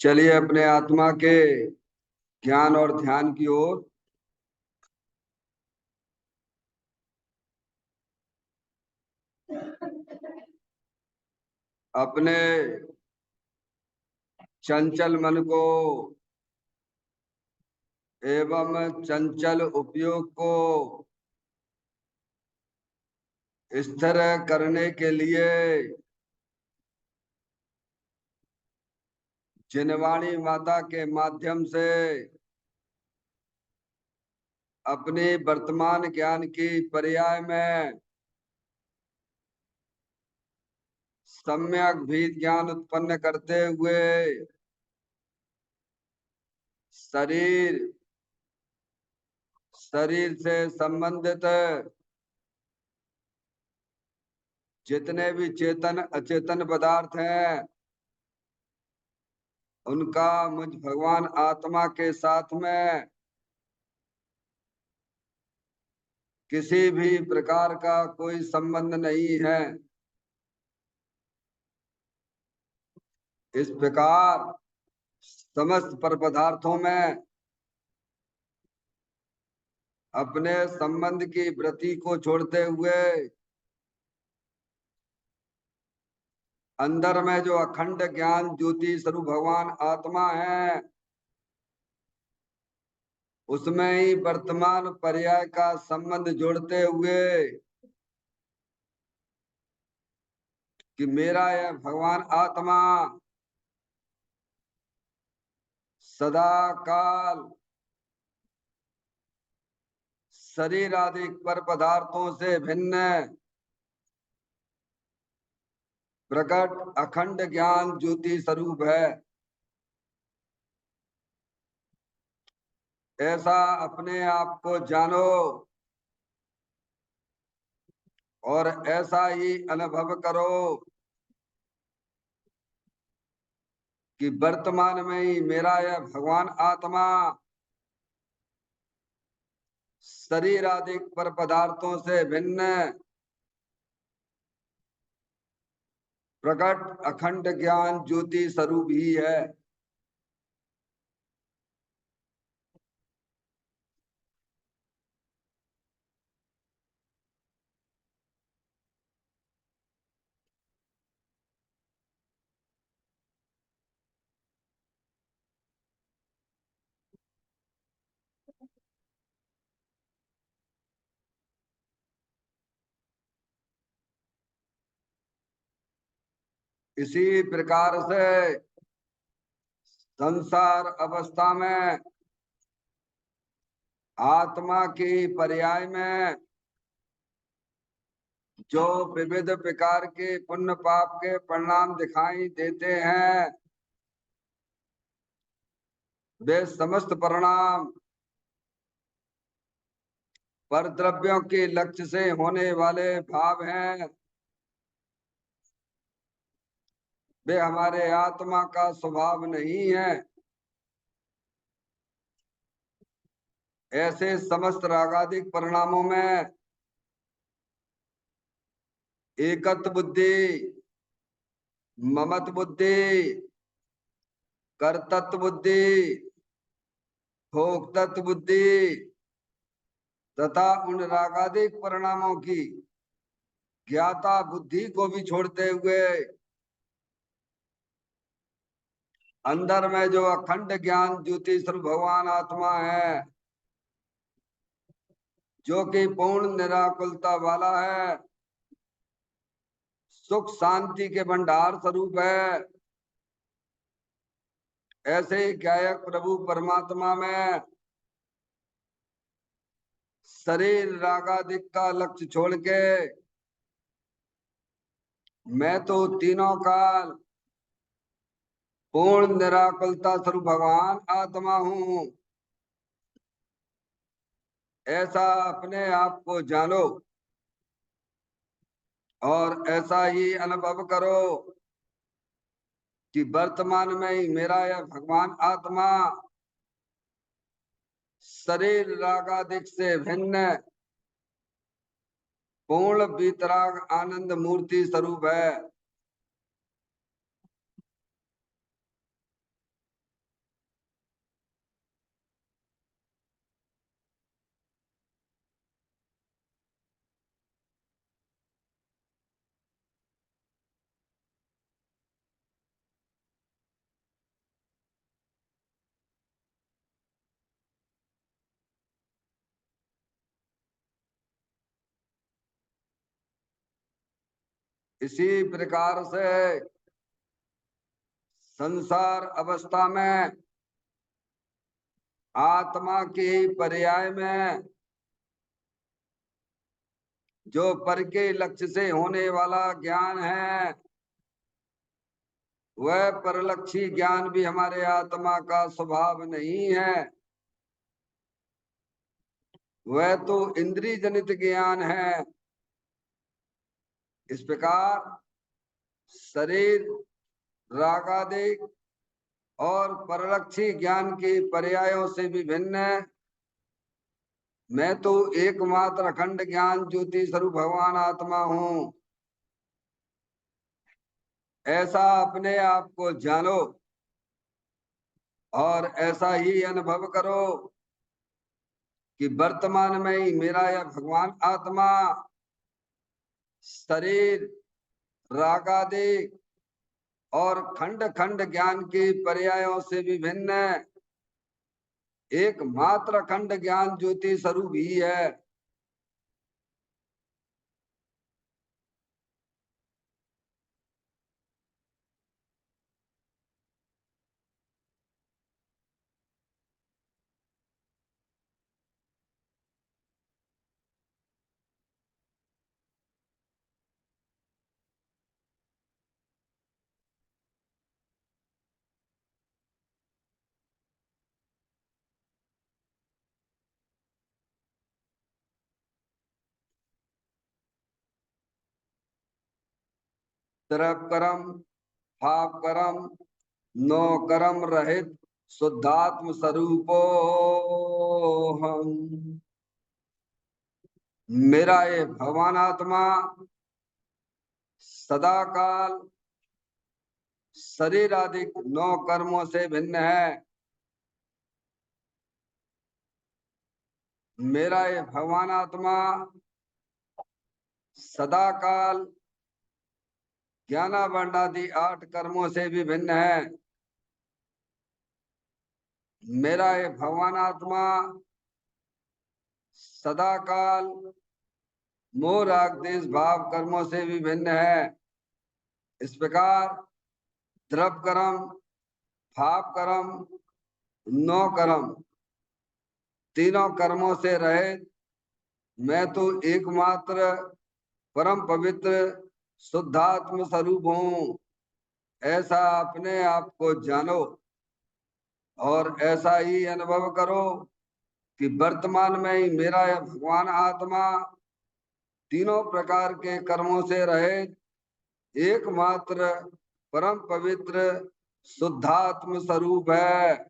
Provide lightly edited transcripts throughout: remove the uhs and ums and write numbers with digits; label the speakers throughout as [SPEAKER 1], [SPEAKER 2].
[SPEAKER 1] चलिए अपने आत्मा के ज्ञान और ध्यान की ओर। अपने चंचल मन को एवं चंचल उपयोग को स्थिर करने के लिए जिनवाणी माता के माध्यम से अपने वर्तमान ज्ञान की पर्याय में सम्यक भी ज्ञान उत्पन्न करते हुए शरीर शरीर से संबंधित जितने भी चेतन अचेतन पदार्थ हैं उनका मुझ भगवान आत्मा के साथ में किसी भी प्रकार का कोई संबंध नहीं है। इस प्रकार समस्त पर पदार्थों में अपने संबंध की वृत्ति को छोड़ते हुए अंदर में जो अखंड ज्ञान ज्योति स्वरूप भगवान आत्मा है उसमें ही वर्तमान पर्याय का संबंध जोड़ते हुए कि मेरा यह भगवान आत्मा सदा काल शरीर आदि पर पदार्थों से भिन्न प्रकट अखंड ज्ञान ज्योति स्वरूप है। ऐसा अपने आप को जानो और ऐसा ही अनुभव करो कि वर्तमान में ही मेरा यह भगवान आत्मा शरीर आदि पर पदार्थों से भिन्न प्रकट अखंड ज्ञान ज्योति स्वरूप ही है। इसी प्रकार से संसार अवस्था में आत्मा की पर्याय में जो विविध प्रकार के पुण्य पाप के परिणाम दिखाई देते हैं वे समस्त परिणाम पर द्रव्यों के लक्ष्य से होने वाले भाव हैं। वे हमारे आत्मा का स्वभाव नहीं है। ऐसे समस्त रागादिक परिणामों में एकत्व बुद्धि, ममत्व बुद्धि, कर्तृत्व बुद्धि, भोक्तत्व बुद्धि तथा उन रागादिक परिणामों की ज्ञाता बुद्धि को भी छोड़ते हुए अंदर में जो अखंड ज्ञान ज्योति स्वरूप भगवान आत्मा है जो कि पूर्ण निराकुलता वाला है, सुख शांति के भंडार स्वरूप है, ऐसे ही गायक प्रभु परमात्मा में शरीर रागादिक का लक्ष्य छोड़ के मैं तो तीनों काल पूर्ण निराकुलता स्वरूप भगवान आत्मा हूं, ऐसा अपने आप को जानो और ऐसा ही अनुभव करो कि वर्तमान में ही मेरा यह भगवान आत्मा शरीर रागादिक से भिन्न पूर्ण वीतराग आनंद मूर्ति स्वरूप है। इसी प्रकार से संसार अवस्था में आत्मा के पर्याय में जो पर के लक्ष्य से होने वाला ज्ञान है, वह परलक्षी ज्ञान भी हमारे आत्मा का स्वभाव नहीं है। वह तो इंद्रिय जनित ज्ञान है। इस प्रकार शरीर रागादिक और परलक्षी ज्ञान के पर्यायों से भी भिन्न मैं तो एकमात्र अखंड ज्ञान ज्योति स्वरूप भगवान आत्मा हूं। ऐसा अपने आप को जानो और ऐसा ही अनुभव करो कि वर्तमान में ही मेरा यह भगवान आत्मा शरीर रागादिक और खंड खंड ज्ञान के पर्यायों से भी भिन्न एकमात्र खंड ज्ञान ज्योति स्वरूप ही है। तरफ कर्म भाव कर्म नो कर्म रहित शुद्धात्म स्वरूपो हम। मेरा ये भगवान आत्मा सदा काल शरीर आदि 9 कर्मों से भिन्न है। मेरा ये भगवान आत्मा सदा काल ज्ञानावर्ण आदि 8 कर्मों से भी भिन्न है। मेरा ये भगवान आत्मा सदा काल मोह राग देश भाव कर्मों से भी भिन्न है। इस प्रकार द्रव कर्म भाव कर्म 9 कर्म तीनों कर्मों से रहित मैं तो एकमात्र परम पवित्र शुद्धात्म स्वरूप हूं। ऐसा अपने आप को जानो और ऐसा ही अनुभव करो कि वर्तमान में ही मेरा यह भगवान आत्मा तीनों प्रकार के कर्मों से रहित एकमात्र परम पवित्र शुद्धात्म स्वरूप है।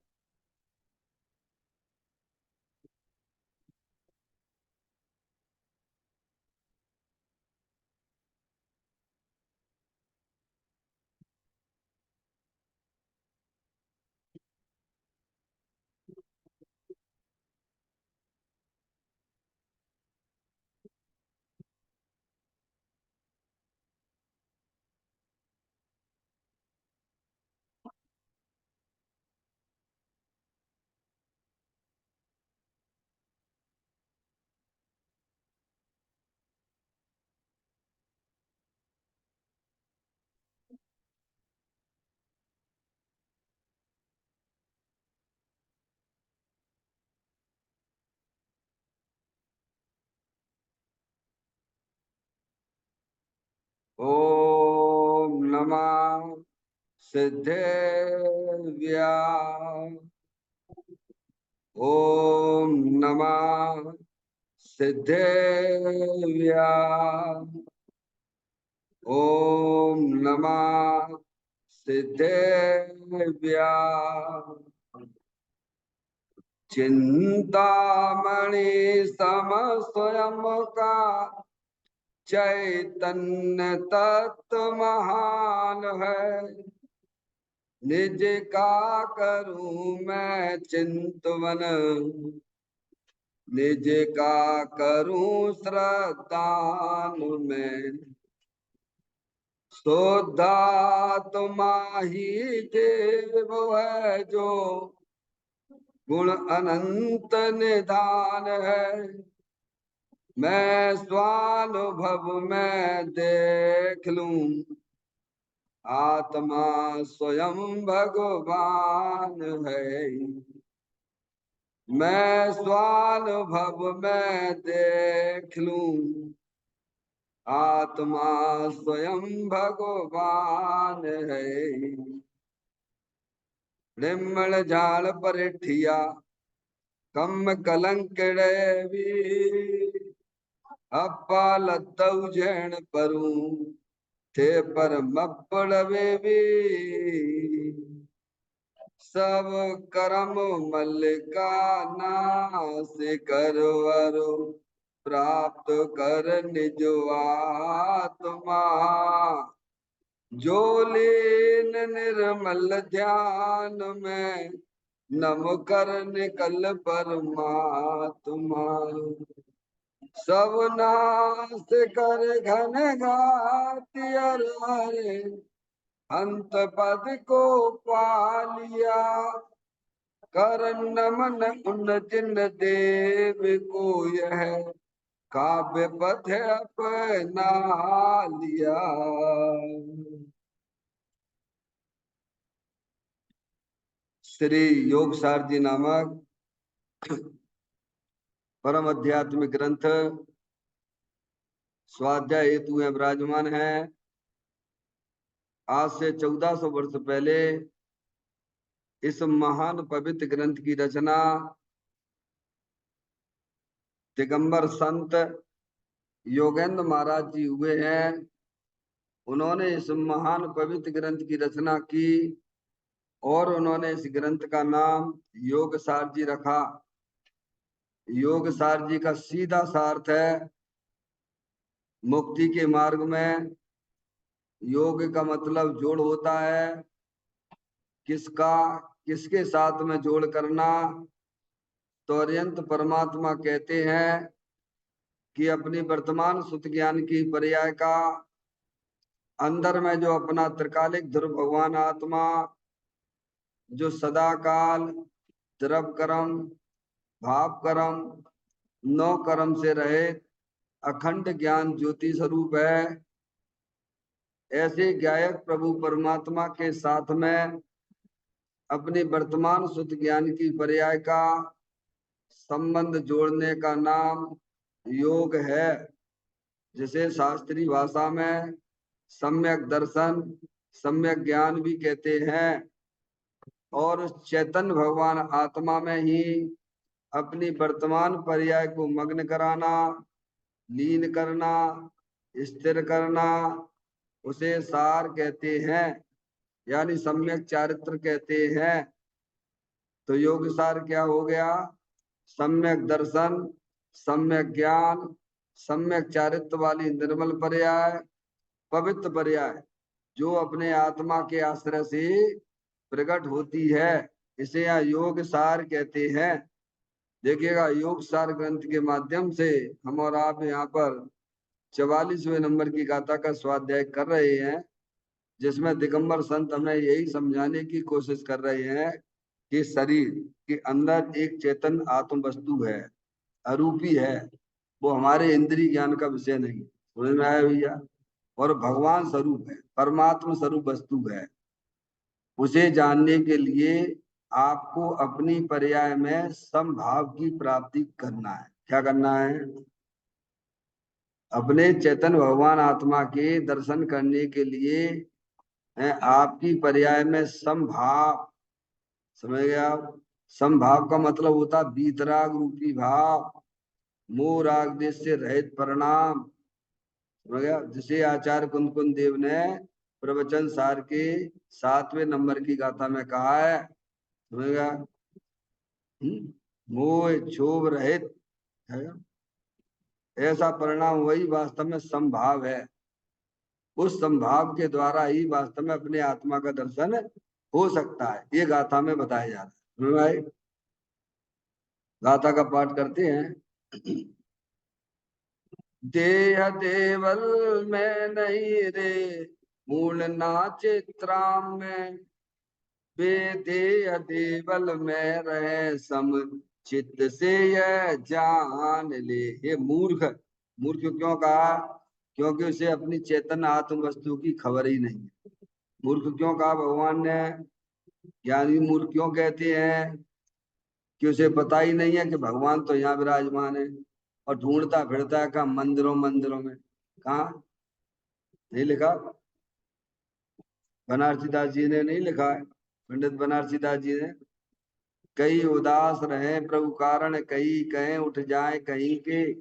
[SPEAKER 1] ओम नमः सिद्धेव्या। ओम नमः सिद्धेव्या। ओम नमः सिद्धेव्या। चिंतामणि सम स्वयं का चैतन्य तत्व महान है। निज का करूं मैं चिंतवन निज का करूं श्रद्धान में। शुद्धात्मा ही देव है जो गुण अनंत निधान है। मैं स्वानुभव में देख लूं, आत्मा स्वयं भगवान है। मैं स्वानुभव में देख लूं, आत्मा स्वयं भगवान है। निर्मल झाल परिठिया कम कलंकड़े भी, अप्पा लतऊ जैन परू थे पर मपड़वे भी। सब करम मल्लिका नाश करवरो, प्राप्त कर निज आत्मा। जो लीन निर्मल ध्यान में, नम कर निकल परमात्मा। सब नाश कर घन घाति हरे, अंत पद को पालिया। कर नमन उन जिन देव को, यह काव्य पथ अपना लिया। श्री योगसार जी नामक परम आध्यात्मिक ग्रंथ स्वाध्याय हेतु में विराजमान है। आज से 1400 वर्ष पहले इस महान पवित्र ग्रंथ की रचना दिगंबर संत योगेंद्र महाराज जी हुए हैं। उन्होंने इस महान पवित्र ग्रंथ की रचना की और उन्होंने इस ग्रंथ का नाम योगसार जी रखा। योगसार जी का सीधा सा अर्थ है मुक्ति के मार्ग में योग का मतलब जोड़ होता है। किसका किसके साथ में जोड़ करना? तो अरिहंत परमात्मा कहते हैं कि अपनी वर्तमान सुत ज्ञान की पर्याय का अंदर में जो अपना त्रिकालिक ध्रुव भगवान आत्मा, जो सदा काल द्रव कर्म भाव कर्म नौ कर्म से रहित अखंड ज्ञान ज्योति स्वरूप है। ऐसे गायक प्रभु परमात्मा के साथ में अपनी वर्तमान शुद्ध ज्ञान की पर्याय का संबंध जोड़ने का नाम योग है, जिसे शास्त्रीय भाषा में सम्यक दर्शन सम्यक ज्ञान भी कहते हैं। और उस चैतन्य भगवान आत्मा में ही अपनी वर्तमान पर्याय को मग्न कराना, लीन करना, स्थिर करना, उसे सार कहते हैं, यानी सम्यक चारित्र कहते हैं। तो योग सार क्या हो गया? सम्यक दर्शन, सम्यक ज्ञान, सम्यक चारित्र वाली निर्मल पर्याय, पवित्र पर्याय, जो अपने आत्मा के आश्रय से प्रकट होती है, इसे यहाँ योग सार कहते हैं। देखिएगा, योग सार ग्रंथ के माध्यम से हम और आप यहाँ पर 44वें नंबर की गाथा का स्वाध्याय कर रहे हैं, जिसमें दिगंबर संत हमें यही समझाने की कोशिश कर रहे हैं कि शरीर के अंदर एक चेतन आत्म वस्तु है, अरूपी है, वो हमारे इंद्रिय ज्ञान का विषय नहीं। समझ में आया भैया? और भगवान स्वरूप है, परमात्मा स्वरूप वस्तु है। उसे जानने के लिए आपको अपनी पर्याय में समभाव की प्राप्ति करना है। क्या करना है? अपने चेतन भगवान आत्मा के दर्शन करने के लिए आपकी पर्याय में समभाव, समझ गए आप? समभाव का मतलब होता बीतराग रूपी भाव, मोह राग देश से रहित परिणाम, समझ गया? जिसे आचार्य कुंद कुंद देव ने प्रवचन सार के 7वें नंबर की गाथा में कहा है। समझ गया? मोह क्षोभ रहित है, ऐसा परिणाम वही वास्तव में समभाव है। उस संभाव के द्वारा ही वास्तव में अपने आत्मा का दर्शन हो सकता है। ये गाथा में बताया जा रहा है भाई। गाथा का पाठ करते हैं। देह देवल में नहीं रे मूल नाचे त्राम में, वे देह देवल में रहे सम चित्त से यह जान ले। ये मूर्ख, मूर्ख क्यों कहा? क्योंकि उसे अपनी चेतन आत्म वस्तु की खबर ही नहीं है। मूर्ख क्यों कहा भगवान ने? ज्ञानी मूर्ख क्यों कहते हैं? कि उसे पता ही नहीं है कि भगवान तो यहाँ विराजमान है, और ढूंढता फिरता है कहा मंदिरों मंदिरों में। कहा? नहीं लिखा, बनारसी दास जी ने नहीं लिखा है, पंडित बनारसी दास जी ने। कई उदास रहे प्रभु कारण, कई कहें उठ जाए कहीं के,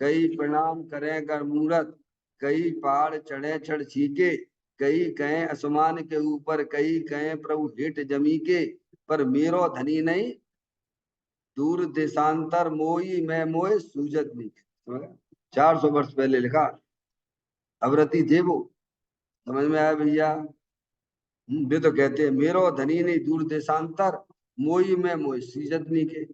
[SPEAKER 1] कई प्रणाम करें कर मूरत, कई पहाड़ चढ़े चढ़ छीके, कई कहें आसमान के ऊपर, कई कहें प्रभु हेठ जमी के, पर मेरो धनी नहीं दूर देशांतर, मोई मैं मोय सूजत नहीं। 400 वर्ष पहले लिखा, अवरती थे वो। समझ में आया भैया? वे तो कहते हैं मेरो धनी नहीं दूर देशांतर, मोई मैं मोय सूजत नहीं के।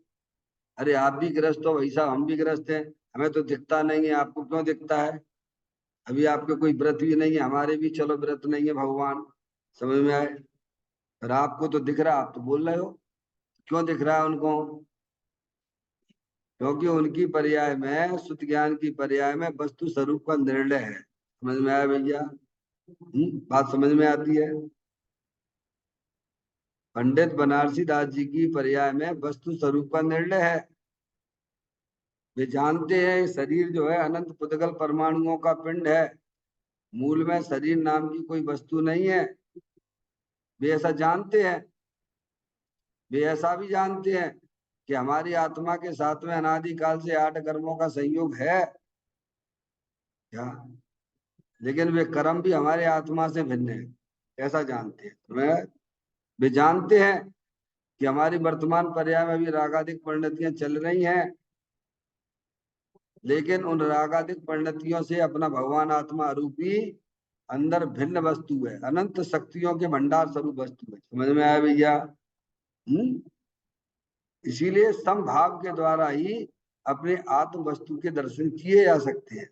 [SPEAKER 1] अरे आप भी ग्रस्त हो भाई साहब, हम भी ग्रस्त हैं, हमें तो दिखता नहीं है, आपको क्यों दिखता है? अभी आपके कोई व्रत भी नहीं है, हमारे भी चलो व्रत नहीं है भगवान। समझ में आए? पर आपको तो दिख रहा, आप तो बोल रहे हो। क्यों दिख रहा है उनको? क्योंकि उनकी पर्याय में, शुद्ध ज्ञान की पर्याय में वस्तु स्वरूप का निर्णय है। समझ में आया भैया? बात समझ में आती है? पंडित बनारसी दास जी की पर्याय में वस्तु स्वरूप का निर्णय है। वे जानते हैं शरीर जो है अनंत पुद्गल परमाणुओं का पिंड है, मूल में शरीर नाम की कोई वस्तु नहीं है। वे ऐसा जानते हैं। वे ऐसा भी जानते हैं कि हमारी आत्मा के साथ में अनादिकाल से 8 कर्मों का संयोग है क्या, लेकिन वे कर्म भी हमारे आत्मा से भिन्न है, ऐसा जानते हैं। वे जानते हैं कि हमारी वर्तमान पर्याय में भी रागादिक परिणतियां चल रही हैं, लेकिन उन रागादिक परिणतियों से अपना भगवान आत्मा रूपी अंदर भिन्न वस्तु है, अनंत शक्तियों के भंडार स्वरूप वस्तु है। समझ में आया भैया? इसीलिए समभाव के द्वारा ही अपने आत्म वस्तु के दर्शन किए जा सकते हैं।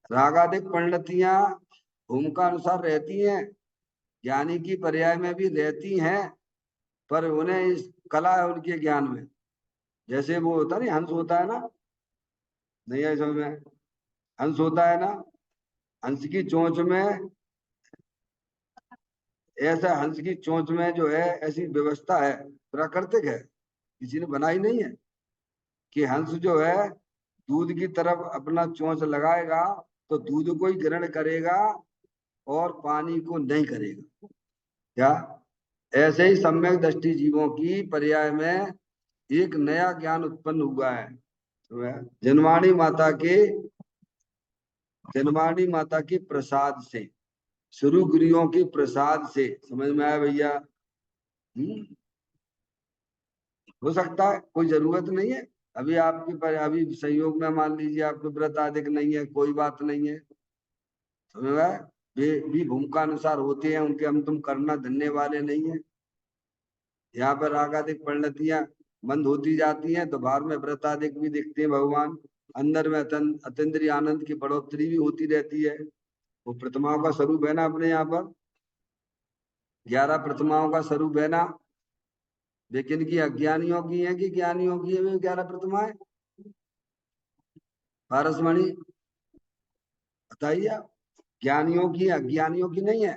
[SPEAKER 1] रागादिक परिणतियां भूमिका अनुसार रहती हैं, ज्ञानी की पर्याय में भी रहती हैं, पर उन्हें इस कला है उनके ज्ञान में। जैसे वो होता नहीं, हंस होता है ना, नहीं है समझ में? हंस होता है ना, हंस की चोंच में, ऐसा हंस की चोंच में जो है ऐसी व्यवस्था है, प्राकृतिक है, किसी ने बनाई नहीं है, कि हंस जो है दूध की तरफ अपना चोंच लगाएगा तो दूध को ही ग्रहण करेगा और पानी को नहीं करेगा। क्या? ऐसे ही सम्यक दृष्टि जीवों की पर्याय में एक नया ज्ञान उत्पन्न हुआ है। जनवाणी माता के, जनवाणी माता के प्रसाद से, शुरू गुरुओं के प्रसाद से। समझ में आया भैया? हो सकता है, कोई जरूरत नहीं है। अभी आपके पर अभी संयोग में मान लीजिए आपके व्रत आदि नहीं है, कोई बात नहीं है। समझ में आया? वे भी भूमिका अनुसार होते हैं, उनके हम तुम करना धन्य वाले नहीं है। यहाँ पर रागादिक परिणतियां बंद होती जाती हैं तो बाहर में व्रतादिक भी दिखते हैं भगवान, अंदर में अतीन्द्रिय आनंद की बढ़ोतरी भी होती रहती है। वो प्रतिमाओं का स्वरूप है ना अपने यहाँ पर, 11 प्रतिमाओं का स्वरूप है ना। लेकिन की अज्ञानियों की है कि ज्ञानियों की है वे 11 प्रतिमाएं? पारसमणि बताइए आप। ज्ञानियों की, अज्ञानियों की नहीं है।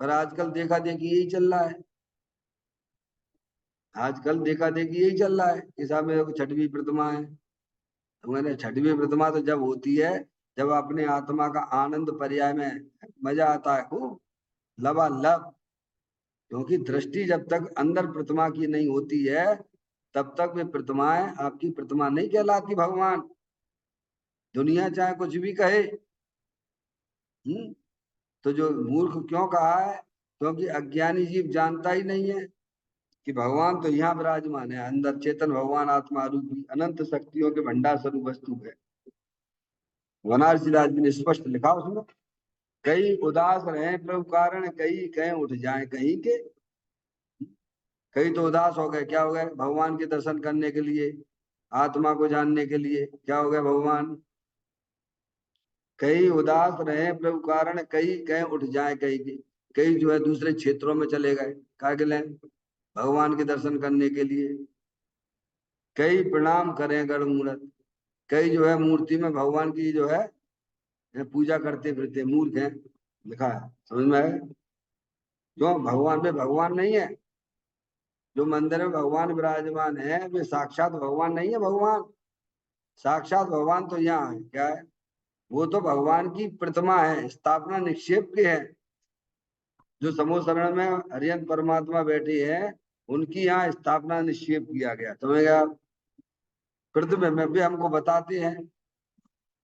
[SPEAKER 1] पर आजकल देखा देखी यही चल रहा है, आजकल देखा देखी यही चल रहा है कि साहब मेरे को छठवीं प्रतिमा है। तो मैंने छठवीं प्रतिमा तो जब होती है जब अपने आत्मा का आनंद पर्याय में मजा आता है खूब लबालब। क्योंकि दृष्टि जब तक अंदर प्रतिमा की नहीं होती है तब तक वे प्रतिमाएं आपकी प्रतिमा नहीं कहलाती भगवान, दुनिया चाहे कुछ भी कहे। तो जो मूर्ख क्यों कहा है? क्योंकि अज्ञानी जीव जानता ही नहीं है कि भगवान तो यहाँ विराजमान है, अंदर चेतन भगवान आत्मा रूपी अनंत शक्तियों के भंडार स्वरूप वस्तु है। बनारसी दास जी ने स्पष्ट लिखा उसमें, कई उदास रहे प्रभु कारण, कई कहीं उठ जाए कहीं के। कई तो उदास हो गए, क्या हो गए? भगवान के दर्शन करने के लिए, आत्मा को जानने के लिए क्या हो गए भगवान? कई उदास रहे प्रभु कारण, कई कहीं उठ जाए कहीं के। कई जो है दूसरे क्षेत्रों में चले गए, क्या के लिए? भगवान के दर्शन करने के लिए। कई प्रणाम करें गण मूर्त, कई जो है मूर्ति में भगवान की जो है पूजा करते फिरते मूर्ख हैं, लिखा है, समझ में आए? क्यों? भगवान में भगवान नहीं है। जो मंदिर में भगवान विराजमान है वे साक्षात भगवान नहीं है। भगवान साक्षात भगवान तो यहाँ है, क्या है? वो तो भगवान की प्रतिमा है, स्थापना निक्षेप के है। जो समूह शरण में हरियंत परमात्मा बैठे हैं उनकी यहाँ स्थापना निक्षेप किया गया, समझ गया? प्रतिमा में भी हमको बताते हैं,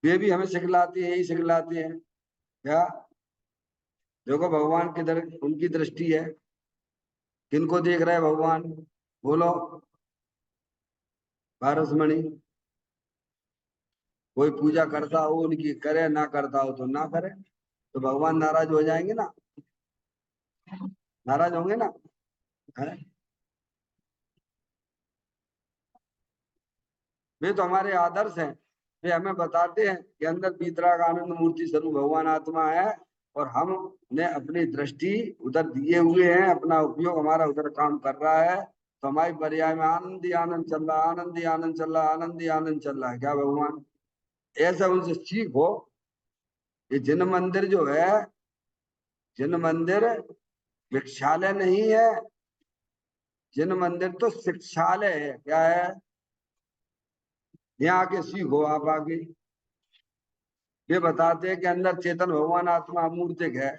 [SPEAKER 1] वे भी हमें सिखलाते हैं, यही सिखलाते हैं क्या? देखो भगवान की उनकी दृष्टि है, किनको देख रहे हैं भगवान? बोलो पारसमणि। कोई पूजा करता हो उनकी करे, ना करता हो तो ना करे, तो भगवान नाराज हो जाएंगे ना? नाराज होंगे ना? है? वे तो हमारे आदर्श हैं। वे हमें बताते हैं कि अंदर बीतराग आनंद मूर्ति स्वरूप भगवान आत्मा है, और हमने अपनी दृष्टि उधर दिए हुए हैं, अपना उपयोग हमारा उधर काम कर रहा है। तो हमारी पर्याय में आनंद ही आनंद चल रहा, आनंद ही आनंद चल रहा, आनंद ही आनंद चल रहा है, क्या भगवान? ऐसा उनसे सीखो। ये जिन मंदिर जो है, जिन मंदिर भिक्षालय नहीं है, जिन मंदिर तो शिक्षालय है, क्या है? यहाँ आके सीखो आप आगे। ये बताते हैं कि अंदर चेतन भगवान आत्मा अमूर्तिक है,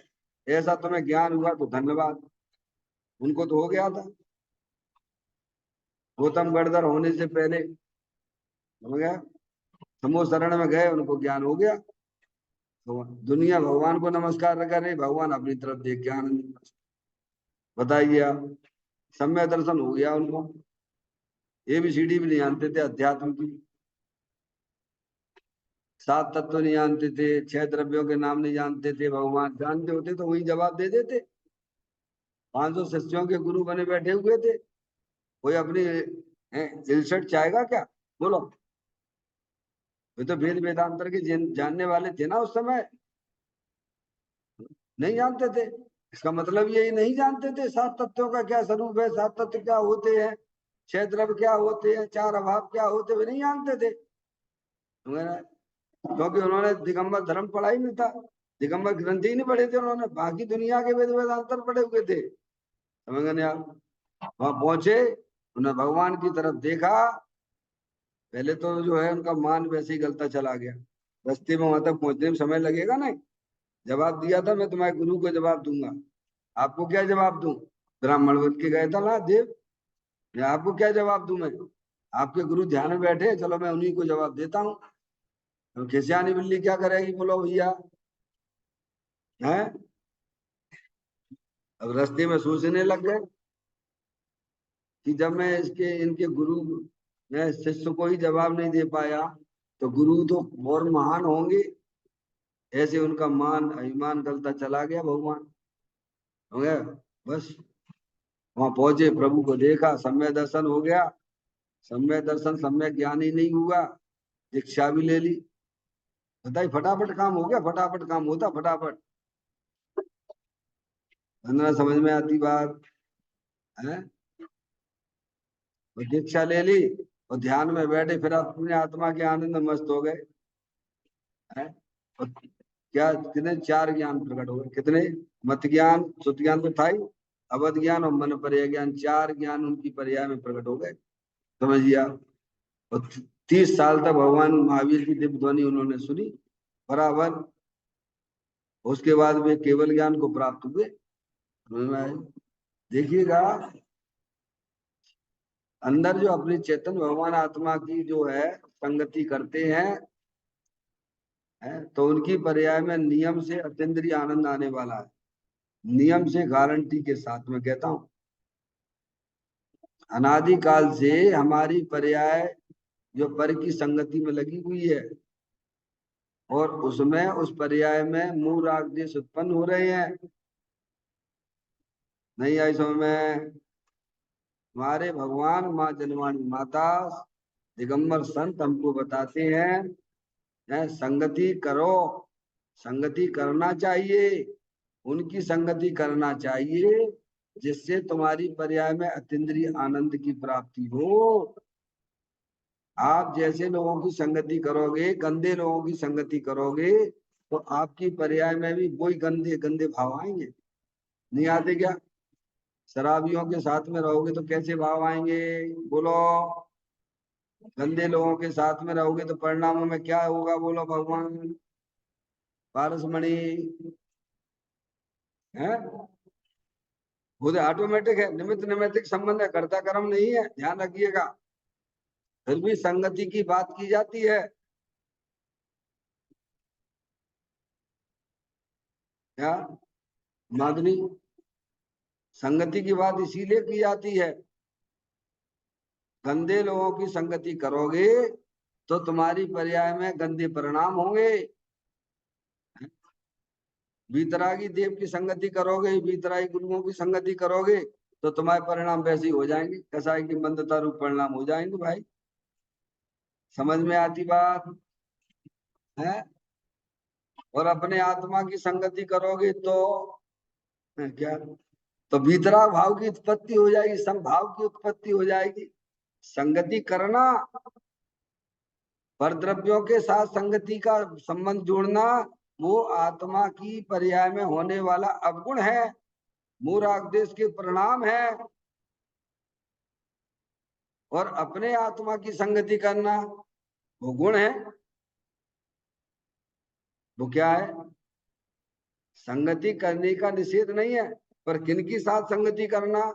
[SPEAKER 1] ऐसा तुम्हें ज्ञान हुआ तो धन्यवाद। उनको तो हो गया था गौतम गढ़धर होने से पहले, हो गया। समूह शरण में गए, उनको ज्ञान हो गया। तो दुनिया भगवान को नमस्कार कर रही, भगवान अपनी तरफ देख के आनंद। बताइए आप, सम्य दर्शन हो गया उनको। ABCD भी नहीं जानते थे अध्यात्म की, 7 तत्व नहीं जानते थे, 6 द्रव्यों के नाम नहीं जानते थे। भगवान जानते होते तो वही जवाब दे देते। 500 शिष्यों के गुरु बने बैठे हुए थे, कोई अपनी इल्सट चाहेगा क्या? बोलो। वे तो वेद वेदांतर के जानने वाले थे ना उस समय, नहीं जानते थे। इसका मतलब यही नहीं जानते थे 7 तत्वों का क्या स्वरूप है, 7 तत्व क्या होते हैं, 6 द्रव्य क्या होते हैं, 4 अभाव क्या होते, वे नहीं जानते थे। क्योंकि उन्होंने दिगंबर धर्म पढ़ा ही नहीं था, दिगंबर ग्रंथ ही नहीं पढ़े थे उन्होंने, बाकी दुनिया के वेद वेदांतर पढ़े हुए थे। समझ गए आप? वहां पहुंचे, उन्हें भगवान की तरफ देखा, पहले तो जो है उनका मान वैसे ही गलता चला गया। रास्ते में वहां तक पहुंचने में समय लगेगा ना। जवाब दिया था, मैं तुम्हारे गुरु को जवाब दूंगा। आपको क्या जवाब दूं? ब्राह्मण बन के गए था ना देव, मैं आपको क्या जवाब दूं? मैं आपके गुरु ध्यान में बैठे, चलो मैं उन्हीं को जवाब देता हूँ। तो खिसियानी बिल्ली क्या करेगी? बोलो भैया। है? अब रास्ते में सोचने लग गए कि जब मैं इनके गुरु, मैं शिष्य को ही जवाब नहीं दे पाया, तो गुरु तो और महान होंगे। ऐसे उनका मान अभिमान गलता चला गया। भगवान हो गया बस। वहां पहुंचे, प्रभु को देखा, सम्य दर्शन हो गया। सम्य दर्शन, सम्य ज्ञान ही नहीं हुआ, दीक्षा भी ले ली। बताइए, फटाफट काम हो गया, फटाफट काम होता, फटाफट। अंदर समझ में आती बात है। और दीक्षा ले ली, और ध्यान में बैठे, फिर अपने आत्मा के आनंद में मस्त हो गए। हैं? और क्या कितने 4 ज्ञान प्रकट हो गए? कितने? मत ज्ञान, सुत ज्ञान तो था ही, अवध ज्ञान और मन पर्याय ज्ञान, 4 ज्ञान उनकी पर्याय में प्रकट हो गए। समझिए आप। और 30 साल तक भगवान महावीर की दिव्य ध्वनि उन्होंने सुनी बराबर। उसके बाद वे केवल ज्ञान को प्राप्त हुए। समझ में आए? देखिएगा, अंदर जो अपनी चेतन भगवान आत्मा की जो है संगति करते हैं, तो उनकी पर्याय में नियम से अतीन्द्रिय आनंद आने वाला है। नियम से, गारंटी के साथ में कहता हूं। अनादि काल से हमारी पर्याय जो पर की संगति में लगी हुई है, और उसमें, उस पर्याय में मूल राग देश उत्पन्न हो रहे हैं। नहीं आई समझ में? हमारे भगवान माँ जनवाणी माता दिगंबर संत हमको बताते हैं, संगति करो, संगति करना चाहिए, उनकी संगति करना चाहिए जिससे तुम्हारी पर्याय में अतीन्द्रिय आनंद की प्राप्ति हो। आप जैसे लोगों की संगति करोगे, गंदे लोगों की संगति करोगे, तो आपकी पर्याय में भी वही गंदे गंदे भाव आएंगे। नहीं आते क्या? शराबियों के साथ में रहोगे तो कैसे भाव आएंगे? बोलो। गंदे लोगों के साथ में रहोगे तो परिणामों में क्या होगा? बोलो भगवान। पारसमणि है, खुद ऑटोमेटिक है, निमित्त निमित्तिक संबंध है, कर्ता कर्म नहीं है, ध्यान रखिएगा। फिर भी संगति की बात की जाती है। क्या माधुरी? संगति की बात इसीलिए की जाती है, गंदे लोगों की संगति करोगे तो तुम्हारी पर्याय में गंदे परिणाम होंगे। वीतरागी देव की संगति करोगे, वीतरागी गुरुओं की संगति करोगे तो तुम्हारे परिणाम वैसे ही हो जाएंगे, कसाई की मंदता रूप परिणाम हो जाएंगे भाई। समझ में आती बात है? और अपने आत्मा की संगति करोगे तो क्या, तो भीतरा भाव की उत्पत्ति हो जाएगी, समभाव की उत्पत्ति हो जाएगी। संगति करना, पर द्रव्यों के साथ संगति का संबंध जोड़ना, वो आत्मा की पर्याय में होने वाला अवगुण है, मूढ़ादेश के परिणाम है। और अपने आत्मा की संगति करना वो गुण है। वो क्या है? संगति करने का निषेध नहीं है, पर किनकी साथ संगति करना?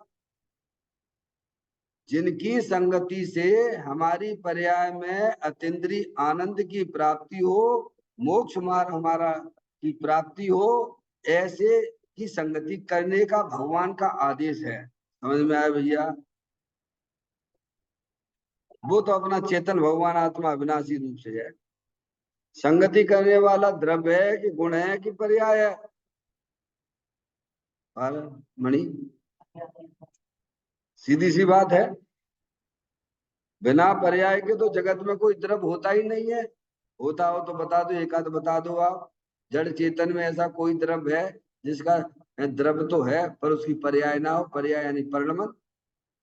[SPEAKER 1] जिनकी संगति से हमारी पर्याय में अतीन्द्रिय आनंद की प्राप्ति हो, मोक्ष मार्ग हमारा की प्राप्ति हो, ऐसे की संगति करने का भगवान का आदेश है। समझ में आया भैया? वो तो अपना चेतन भगवान आत्मा अविनाशी रूप से है। संगति करने वाला द्रव्य है कि गुण है कि पर्याय है? मणि, सीधी सी बात है। बिना पर्याय के तो जगत में कोई द्रव्य होता ही नहीं है। होता हो तो बता दो, एक आध बता दो आप। जड़ चेतन में ऐसा कोई द्रव्य है जिसका द्रव्य तो है पर उसकी पर्याय ना हो? पर्याय यानी परिणमन।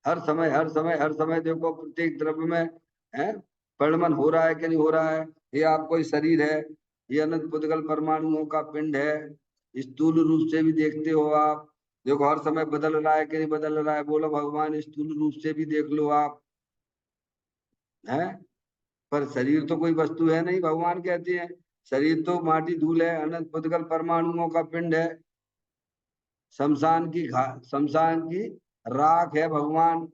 [SPEAKER 1] हर समय हर समय हर समय देखो प्रत्येक द्रव्य में है परिणमन हो रहा है कि नहीं हो रहा है? ये आपको शरीर है, ये अनंत पुद्गल परमाणुओं का पिंड है, स्थूल रूप से भी देखते हो आप, देखो हर समय बदल रहा है कि नहीं बदल रहा है? बोलो भगवान, स्थूल रूप से भी देख लो आप, है। पर शरीर तो कोई वस्तु है नहीं, भगवान कहते हैं शरीर तो माटी धूल है, अनंत पुद्गल परमाणुओं का पिंड है, शमशान की राख है भगवान।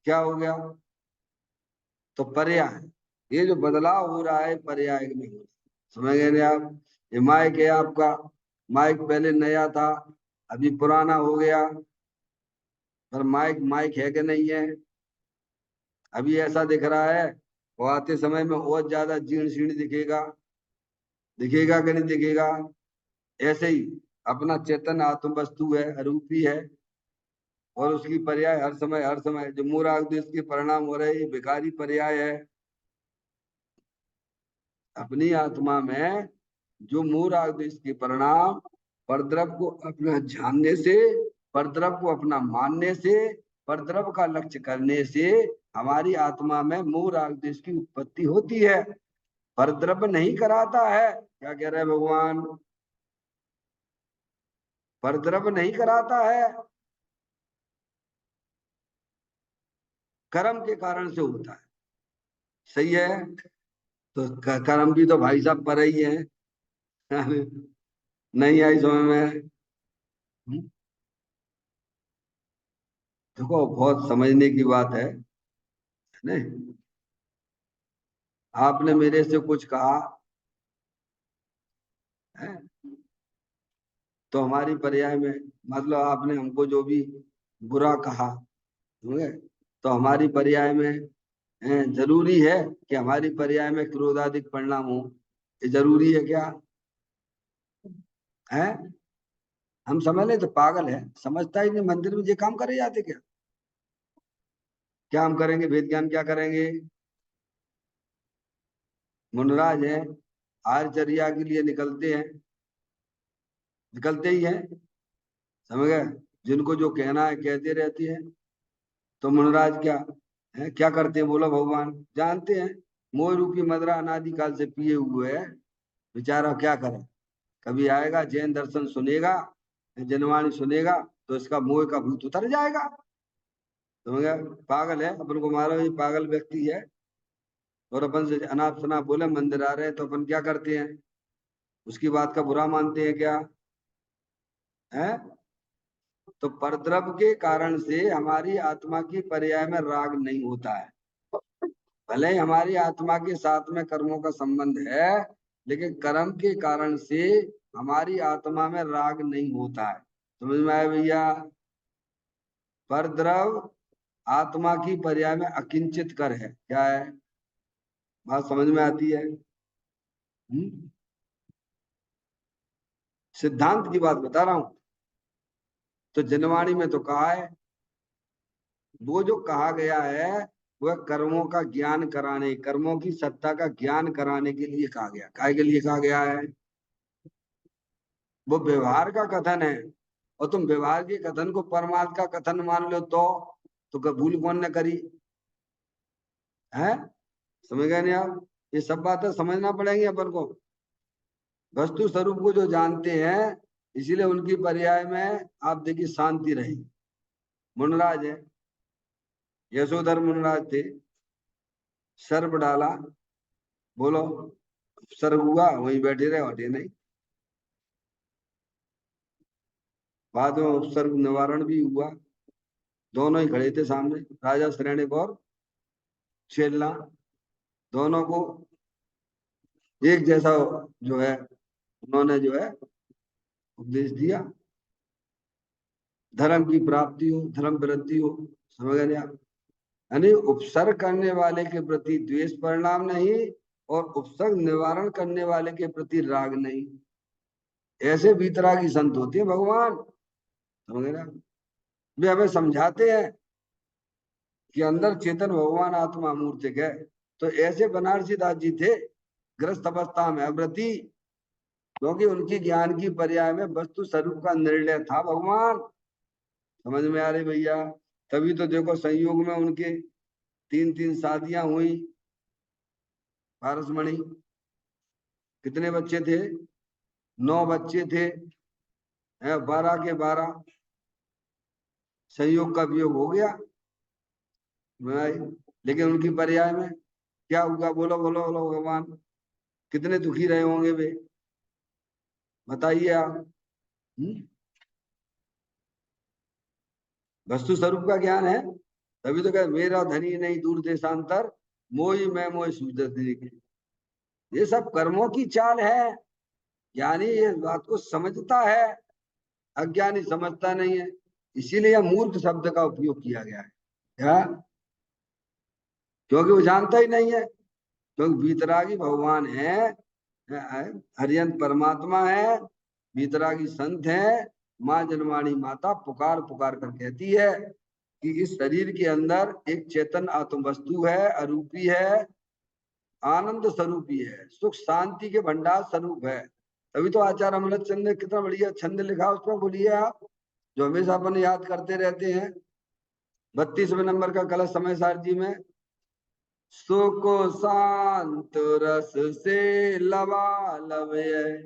[SPEAKER 1] क्या हो गया? तो पर्याय, ये जो बदलाव हो रहा है पर्याय में हो रहा है। समझ गए ना आप? ये माइक है आपका, माइक पहले नया था, अभी पुराना हो गया, पर माइक माइक है कि नहीं है? अभी ऐसा दिख रहा है, वो आते समय में और ज्यादा जीर्ण शीर्ण दिखेगा। दिखेगा कि नहीं दिखेगा? ऐसे ही अपना चेतन आत्म वस्तु है, अरूपी है, और उसकी पर्याय हर समय जो मूढ़ादेश के परिणाम हो रहे हैं, ये विकारी पर्याय है। अपनी आत्मा में जो मूढ़ादेश के परिणाम परद्रव को अपना जानने से, परद्रव को अपना मानने से, परद्रव का लक्ष्य करने से हमारी आत्मा में मूढ़ादेश की उत्पत्ति होती है। परद्रव नहीं कराता है। क्या कह रहे हैं भगवान? परद्रव नहीं कराता है, कर्म के कारण से होता है। सही है? तो कर्म भी तो भाई साहब पर ही है। नहीं आई समझ में? देखो बहुत समझने की बात है नहीं? आपने मेरे से कुछ कहा है तो हमारी पर्याय में, मतलब आपने हमको जो भी बुरा कहा, समझे? तो हमारी पर्याय में जरूरी है कि हमारी पर्याय में क्रोधाधिक परिणाम हो? ये जरूरी है क्या? है? हम समझ ले तो पागल है, समझता ही नहीं। मंदिर में ये काम करे जाते क्या? क्या हम करेंगे? वेद ज्ञान क्या करेंगे? मुनराज है, आर्यचर्या के लिए निकलते हैं, निकलते ही हैं, समझ गए? जिनको जो कहना है कहते रहती है। तो मुनराज क्या है क्या करते हैं बोलो भगवान जानते हैं। मोह रूपी मदरा अनादिकाल से पिए हुए है, बेचारा क्या करे। कभी आएगा जैन दर्शन सुनेगा, जनवाणी सुनेगा, तो इसका मोह का भूत उतर जाएगा। समझ गया? पागल है, अपन को मारो ये पागल व्यक्ति है, और अपन से अनाप शनाप बोले मंदिर आ रहे हैं, तो अपन क्या करते हैं, उसकी बात का बुरा मानते हैं क्या है। तो परद्रव्य के कारण से हमारी आत्मा की पर्याय में राग नहीं होता है। भले ही हमारी आत्मा के साथ में कर्मों का संबंध है, लेकिन कर्म के कारण से हमारी आत्मा में राग नहीं होता है। समझ में आया भैया? परद्रव्य आत्मा की पर्याय में अकिंचित कर है, क्या है, बात समझ में आती है? सिद्धांत की बात बता रहा हूं। तो जनवाणी में तो कहा है, वो जो कहा गया है वह कर्मों का ज्ञान कराने, कर्मों की सत्ता का ज्ञान कराने के लिए कहा गया। काय के लिए कहा गया है? वो व्यवहार का कथन है, और तुम व्यवहार के कथन को परमार्थ का कथन मान लो तो भूल कौन ने करी है? समझ गए नहीं आप? ये सब बातें समझना पड़ेंगी अपन को। वस्तु स्वरूप को जो जानते हैं, इसीलिए उनकी पर्याय में आप देखिए शांति रही। मुनराज है, यशोधर मुनराज थे, सर्प डाला, बोलो सर्प हुआ, वहीं बैठे रहे, हटे नहीं। बाद में उपसर्ग निवारण भी हुआ, दोनों ही खड़े थे सामने, राजा श्रेणिक और चेल्ला, दोनों को एक जैसा जो है उन्होंने जो है उपदेश दिया, धर्म की प्राप्ति हो, धर्म वृद्धि हो। समझ गए आप? यानी उपसर्ग करने वाले के प्रति द्वेष परिणाम नहीं, और उपसर्ग निवारण करने वाले के प्रति राग नहीं। ऐसे वीतरागी संत होते हैं भगवान। समझ गए आप? वे हमें समझाते हैं कि अंदर चेतन भगवान आत्मा मूर्तिक है। तो ऐसे बनारसी दास जी थे, ग्रस्त अवस्था में अव्रति, क्योंकि उनकी ज्ञान की पर्याय में वस्तु स्वरूप का निर्णय था भगवान। समझ में आ रही भैया? तभी तो देखो संयोग में उनके 3-3 शादियां हुई। पारसमणि कितने बच्चे थे? 9 बच्चे थे, 12 के 12 संयोग का वियोग हो गया भाई। लेकिन उनकी पर्याय में क्या हुआ, बोलो बोलो बोलो भगवान, कितने दुखी रहे होंगे वे, बताइए आप। वस्तु स्वरूप का ज्ञान है, तभी तो कहे मेरा धनी नहीं दूर देशांतर, मोई मैं मोई सूझत। ये सब कर्मों की चाल है। ज्ञानी ये बात को समझता है, अज्ञानी समझता नहीं है, इसीलिए यह मूर्ख शब्द का उपयोग किया गया है। क्या? क्योंकि वो जानता ही नहीं है। क्योंकि वीतरागी भगवान है, हरियंत परमात्मा है, वीतरागी संत है। माँ जनवाणी माता पुकार पुकार कर कहती है कि इस शरीर के अंदर एक चेतन आत्म वस्तु है, अरूपी है, आनंद स्वरूपी है, सुख शांति के भंडार स्वरूप है। तभी तो आचार्य अमृत चंद ने कितना बढ़िया छंद लिखा, उसमें बोलिए आप, जो हमेशा अपन याद करते रहते हैं। 32वें नंबर का कलश समय सार जी में, सुख शांत रस से लबालवय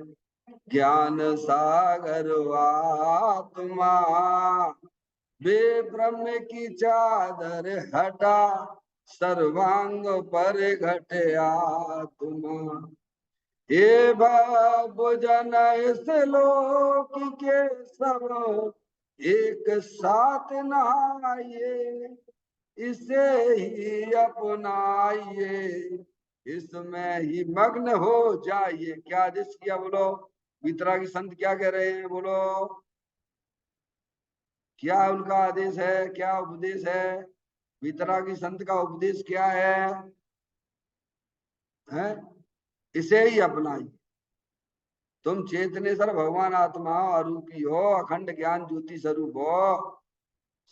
[SPEAKER 1] ज्ञान सागर आत्मा, वे ब्रह्म की चादर हटा सर्वांग पर घटे आत्मा। ये भजन इस लोक के सब एक साथ नहाइए, इसे ही अपनाइए, इसमें ही मग्न हो जाइए। क्या आदेश किया बोलो? वितरागी संत क्या कह रहे हैं बोलो? क्या उनका आदेश है, क्या उपदेश है? वितरागी संत का उपदेश क्या है? इसे ही अपनाइए। तुम चेतनेश्वर भगवान आत्मा हो, अरूपी हो, अखंड ज्ञान ज्योति स्वरूप हो,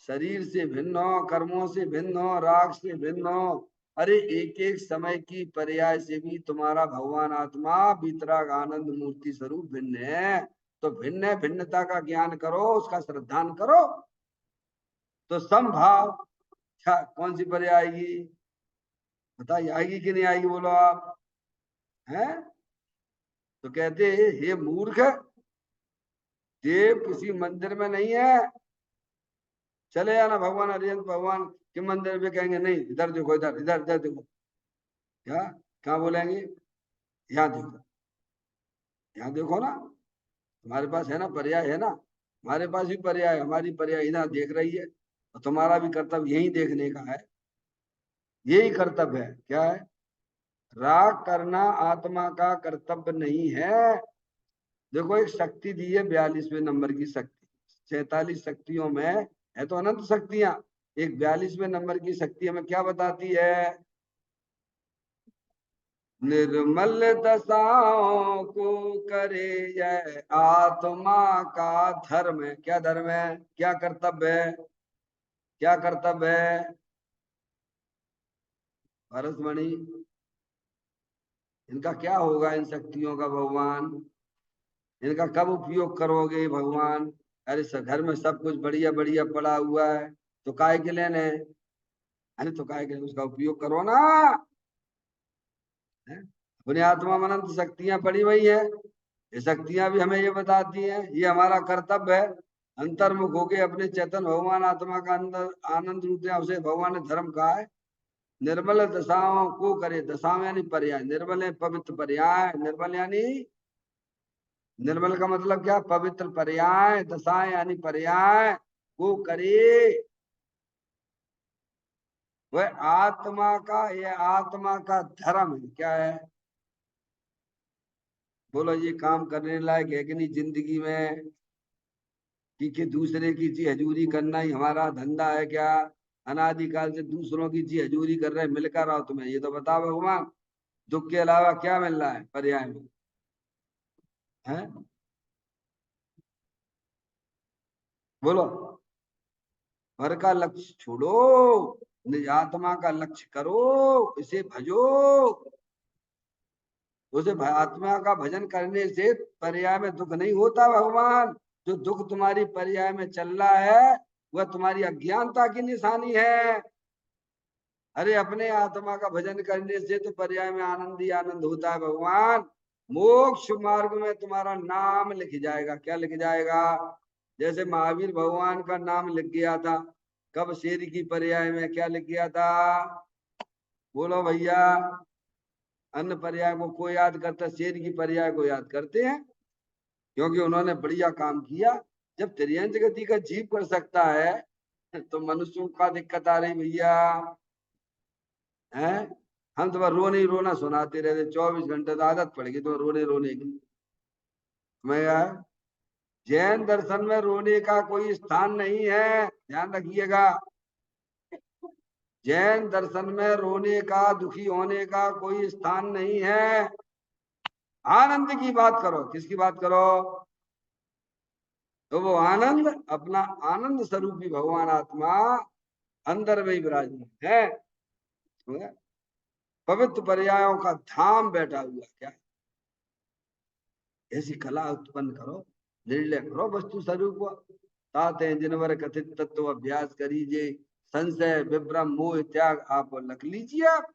[SPEAKER 1] शरीर से भिन्न हो, कर्मों से भिन्न हो, राग से भिन्न हो। अरे एक एक समय की पर्याय से भी तुम्हारा भगवान आत्मा वितराग आनंद मूर्ति स्वरूप भिन्न है। तो भिन्न भिन्नता का ज्ञान करो, उसका श्रद्धान करो, तो समभाव क्या कौन सी पर्याय आएगी? बताइए, आएगी कि नहीं आएगी, बोलो आप। हैं? तो कहते हे मूर्ख, देव किसी मंदिर में नहीं है। चले जाना भगवान हरिहंस भगवान के मंदिर में, कहेंगे नहीं इधर देखो, इधर इधर इधर देखो। क्या क्या बोलेंगे? यहाँ देखो, यहाँ देखो ना, तुम्हारे पास है ना पर्याय, है ना, हमारे पास भी पर्याय है, हमारी पर्याय इधर देख रही है, और तुम्हारा भी कर्तव्य यही देखने का है। यही कर्तव्य है। क्या है? राग करना आत्मा का कर्तव्य नहीं है। देखो एक शक्ति दी है 42वें नंबर की शक्ति, 46 शक्तियों में है तो अनंत शक्तियां, एक 42वें नंबर की शक्ति हमें क्या बताती है? निर्मल दशाओं को करे यह आत्मा का धर्म है। क्या धर्म है? क्या कर्तव्य है? क्या कर्तव्य है? भरतमणि, इनका क्या होगा, इन शक्तियों का भगवान? इनका कब उपयोग करोगे भगवान? अरे घर में सब कुछ बढ़िया बढ़िया पड़ा हुआ है, तो काय के लेने? अरे तो काय के लेने? उसका उपयोग करो ना। है? अपनी आत्मा में अनंत शक्तियां पड़ी हुई है, ये शक्तियां भी हमें ये बताती हैं, ये हमारा कर्तव्य है अंतर्मुख होके अपने चेतन भगवान आत्मा का अंदर आनंद रूप में, उसे भगवान ने धर्म कहा है। निर्मल दशाओं को करे, दशाओं यानी पर्याय, निर्मल है पवित्र पर्याय, निर्मल यानी, निर्मल का मतलब क्या? पवित्र पर्याय, दशाएं यानी पर्याय, वो करे, वह आत्मा का, ये आत्मा का धर्म है। क्या है? बोलो, ये काम करने लायक है कि नहीं जिंदगी में? कि दूसरे की जी हजूरी करना ही हमारा धंधा है क्या? अनादिकाल से दूसरों की जी हजूरी कर रहे हैं, मिलकर रहो तुम्हें, ये तो बताओ भगवान, दुख के अलावा क्या मिल रहा है पर्याय में? है? बोलो, घर का लक्ष्य छोड़ो, निज आत्मा का लक्ष्य करो, इसे भजो। उसे आत्मा का भजन करने से पर्याय में दुख नहीं होता भगवान। जो दुख तुम्हारी पर्याय में चल रहा है वह तुम्हारी अज्ञानता की निशानी है। अरे अपने आत्मा का भजन करने से तो पर्याय में आनंद ही आनंद होता है भगवान। मोक्ष मार्ग में तुम्हारा नाम लिख जाएगा। क्या लिख जाएगा? जैसे महावीर भगवान का नाम लिख गया था, कब? शेर की पर्याय में। क्या लिख गया था? बोलो भैया। अन्य पर्याय को कोई याद करता, शेर की पर्याय को याद करते हैं, क्योंकि उन्होंने बढ़िया काम किया। जब त्रियंच गति का जीव कर सकता है तो मनुष्यों का दिक्कत आ रही भैया। है? हम तो रोने ही रोना सुनाते रहते 24 घंटे, तो आदत पड़ गई तो रोने रोने की। मैं यार, जैन दर्शन में रोने का कोई स्थान नहीं है, ध्यान रखिएगा। जैन दर्शन में रोने का, दुखी होने का कोई स्थान नहीं है। आनंद की बात करो। किसकी बात करो? तो वो आनंद, अपना आनंद स्वरूपी भगवान आत्मा अंदर में ही विराजमान है। पवित्र पर्यायों का धाम बैठा हुआ। क्या? ऐसी कला उत्पन्न करो, निर्णय करो वस्तु स्वरूप ताते जिनवर कथित तत्व अभ्यास करीजिए, संशय विभ्रम मोह त्याग आप लख लीजिए। आप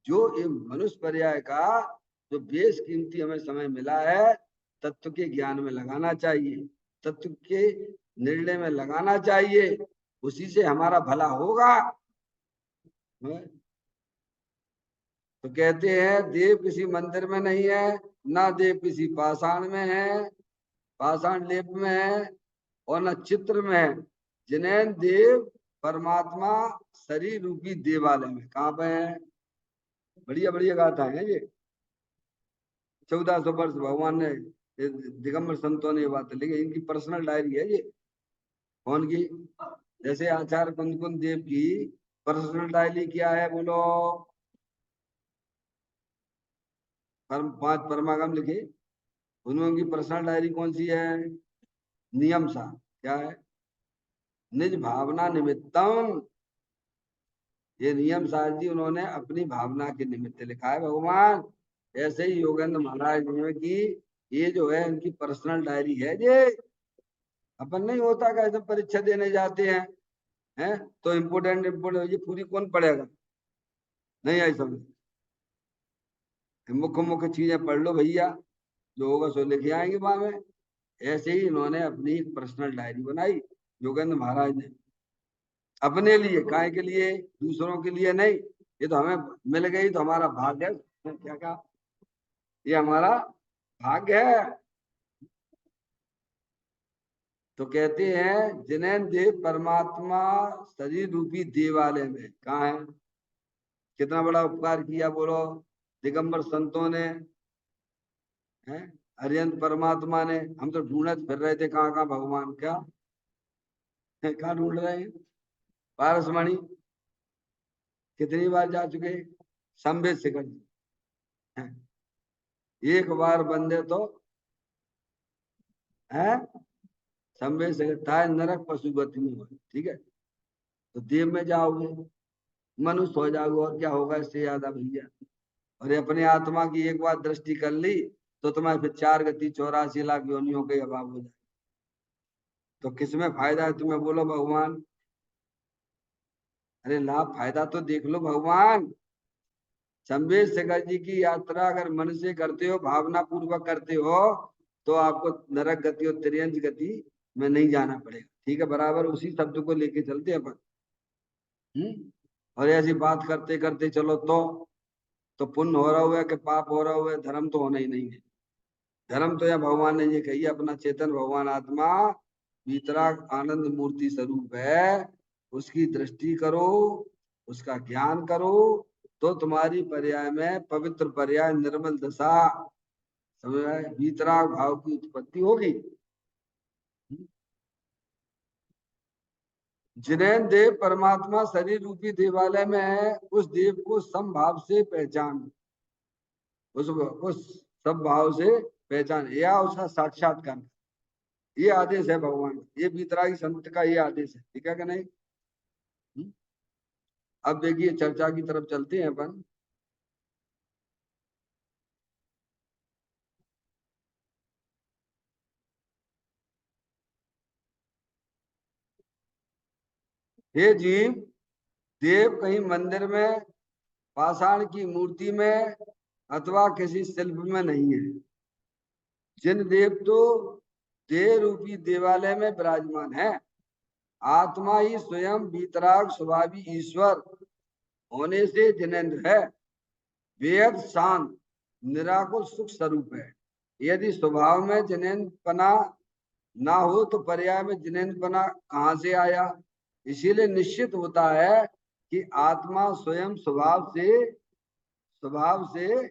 [SPEAKER 1] जो ये मनुष्य पर्याय का जो बेश कीमती हमें समय मिला है, तत्व के ज्ञान में लगाना चाहिए, तत्व के निर्णय में लगाना चाहिए, उसी से हमारा भला होगा। तो कहते हैं देव किसी मंदिर में नहीं है, ना देव किसी पाषाण में है, पाषाण लेप में है, और न चित्र में है। जिन्हें देव परमात्मा शरीर रूपी देवालय में। कहाँ पे है? बढ़िया बढ़िया गाथा है ये। 1400 वर्ष भगवान ने, दिगंबर संतों ने ये बात लिखी, इनकी पर्सनल डायरी है ये। कौन की? जैसे आचार्य कुंद कुंद देव की पर्सनल डायरी क्या है, बोलो? परम 5 परमागम लिखे, उनमें उनकी पर्सनल डायरी कौन सी है? नियम सा। क्या है? निज भावना निमित्तम। ये नियम सार जी उन्होंने अपनी भावना के निमित्त लिखा है भगवान। ऐसे ही योगेंद्र महाराज जी की ये जो है इनकी पर्सनल डायरी है ये। अपन नहीं होता कैसे परीक्षा देने जाते हैं है तो इम्पोर्टेंट इम्पोर्टेंट ये पूरी कौन पढ़ेगा? नहीं आई समझ? मुख्य मुख्य चीजें पढ़ लो भैया, जो होगा सो लिखे आएंगे वहां में। ऐसे ही इन्होंने अपनी एक पर्सनल डायरी बनाई योगेंद्र महाराज ने, अपने लिए, काय के लिए, दूसरों के लिए नहीं। ये तो हमें मिल गई तो हमारा भाग्य है। क्या कहा? ये हमारा भाग्य है। तो कहते हैं जिन्हें देव परमात्मा शरीर रूपी देवालय में, कहाँ है? कितना बड़ा उपकार किया बोलो दिगंबर संतों ने, हैं? हरियंत परमात्मा ने। हम तो ढूंढत फिर रहे थे कहाँ कहाँ भगवान, क्या कहाँ ढूंढ रहे हैं? पारसमणि कितनी बार जा चुके, संबित शिखर जी हैं। एक बार बंदे तो है संबित शिखर था, नरक पशुपति में हो, ठीक है? तो देव में जाओगे, मनुष्य हो जाओगे, और क्या होगा इससे ज्यादा भैया? और ये अपने आत्मा की एक बार दृष्टि कर ली तो तुम्हें फिर 4 गति 84 लाख योनियों के अभाव हो जाए। तो किसमें फायदा है तुम्हें बोलो भगवान? अरे लाभ फायदा तो देख लो भगवान। संवेद शेखर जी की यात्रा अगर मन से करते हो, भावना पूर्वक करते हो, तो आपको नरक गति और त्रियंज गति में नहीं जाना पड़ेगा, ठीक है? बराबर उसी शब्द को लेके चलते हैं अपन। और ऐसी बात करते करते चलो तो पुण्य हो रहा हुआ है कि पाप हो रहा हुआ है? धर्म तो होना ही नहीं है। धर्म तो यह भगवान ने ये कही, अपना चेतन भगवान आत्मा वीतराग आनंद मूर्ति स्वरूप है, उसकी दृष्टि करो, उसका ज्ञान करो, तो तुम्हारी पर्याय में पवित्र पर्याय निर्मल दशा, समझ में आया? वीतराग भाव की उत्पत्ति होगी। जिन्हें देव परमात्मा शरीर रूपी देवालय में है, उस देव को समभाव से पहचान, उस सब भाव से पहचान या उसका साक्षात्कार, ये आदेश है भगवान का, ये बीतरागी संत का ये आदेश है, ठीक है कि नहीं? अब देखिए चर्चा की तरफ चलते हैं अपन। हे जीव, देव कहीं मंदिर में, पाषाण की मूर्ति में अथवा किसी शिल्प में नहीं है। जिन देव तो देह रूपी देवालय में विराजमान है, आत्मा ही स्वयं वीतराग स्वभावी ईश्वर होने से जिनेन्द्र है, बेहद शांत निराकुल सुख स्वरूप है। यदि स्वभाव में जिनेन्द्रपना ना हो तो पर्याय में जिनेन्द्रपना कहाँ से आया? इसीलिए निश्चित होता है कि आत्मा स्वयं स्वभाव से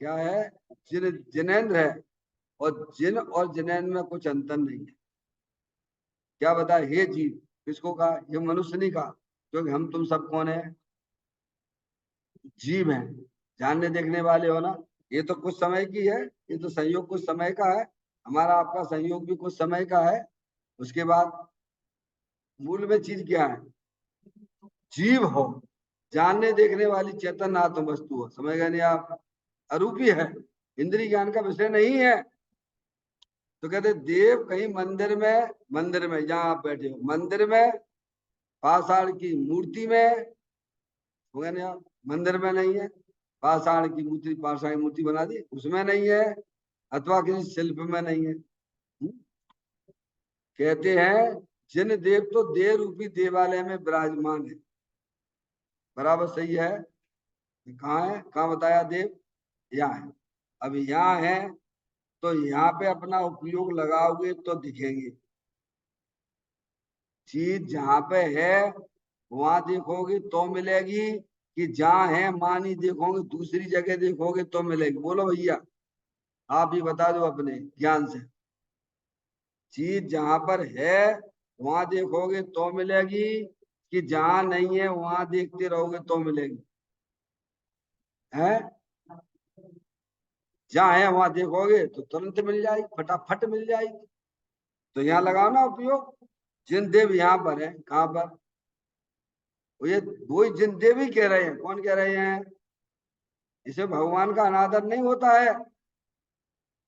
[SPEAKER 1] क्या है? जिनेन्द्र है, और जिन और जिनेन्द्र में कुछ अंतर नहीं है। क्या बताए? हे जीव, किसको कहा? ये मनुष्य नहीं कहा, क्योंकि हम तुम सब कौन है? जीव हैं, जानने देखने वाले हो ना। ये तो कुछ समय की है, ये तो संयोग कुछ समय का है, हमारा आपका संयोग भी कुछ समय का है। उसके बाद मूल में चीज क्या है? जीव हो, जानने देखने वाली चेतन आत्म वस्तु हो, समझ गए नहीं आप? अरूपी है, इंद्रिय ज्ञान का विषय नहीं है। तो कहते देव कहीं मंदिर में जहां आप बैठे हो, मंदिर में, पाषाण की मूर्ति में, हो गया नहीं आप? मंदिर में नहीं है, पाषाण की मूर्ति, पाषाण की मूर्ति बना दी उसमें नहीं है, अथवा किसी शिल्प में नहीं है। कहते हैं जिन देव तो देव रूपी देवालय में विराजमान है, बराबर सही है। कहाँ है? कहाँ बताया देव? यहाँ है। अब यहाँ है तो यहाँ पे अपना उपयोग लगाओगे तो दिखेंगे। चीज जहाँ पे है वहां देखोगे तो मिलेगी, कि जहाँ है मानी देखोगे, दूसरी जगह देखोगे तो मिलेगी? बोलो भैया, आप ही बता दो अपने ज्ञान से। चीज जहां पर है वहां देखोगे तो मिलेगी, कि जहां नहीं है वहां देखते रहोगे तो मिलेगी? है जहां है वहां देखोगे तो तुरंत मिल जाएगी, फटाफट मिल जाएगी। तो यहाँ लगाओ ना उपयोग। जिन देव यहाँ पर है, कहाँ पर? वो ये वही जिन देव ही कह रहे हैं। कौन कह रहे हैं? इसे भगवान का अनादर नहीं होता है,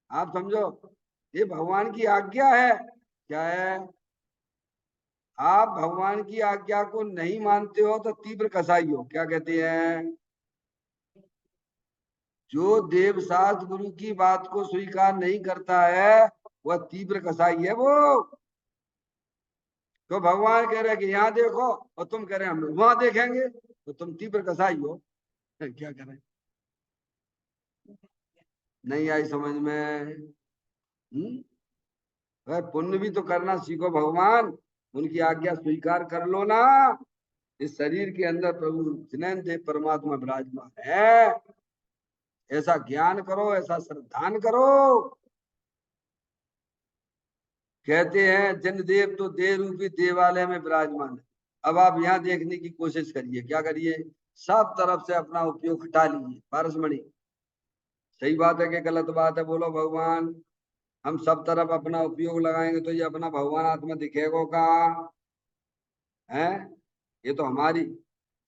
[SPEAKER 1] आप समझो। ये भगवान की आज्ञा है। क्या है? आप भगवान की आज्ञा को नहीं मानते हो तो तीव्र कसाई हो। क्या कहते हैं? जो देवशास्त्र गुरु की बात को स्वीकार नहीं करता है वह तीव्र कसाई है वो। तो भगवान कह रहे हैं कि यहाँ देखो और तुम कह रहे हैं हम वहां देखेंगे, तो तुम तीव्र कसाई हो। क्या करें? नहीं आई समझ में? भाई पुण्य भी तो करना सीखो। भगवान उनकी आज्ञा स्वीकार कर लो ना। इस शरीर के अंदर प्रभु जिनेंद्र परमात्मा विराजमान है, ऐसा ज्ञान करो, ऐसा श्रद्धान करो। कहते हैं जिन देव तो देव रूपी देवालय में विराजमान है। अब आप यहाँ देखने की कोशिश करिए, क्या करिए? सब तरफ से अपना उपयोग हटा लीजिए। पारसमणि, सही बात है कि गलत बात है? बोलो भगवान। हम सब तरफ अपना उपयोग लगाएंगे तो ये अपना भगवान आत्मा दिखेगा कहाँ? है? ये तो हमारी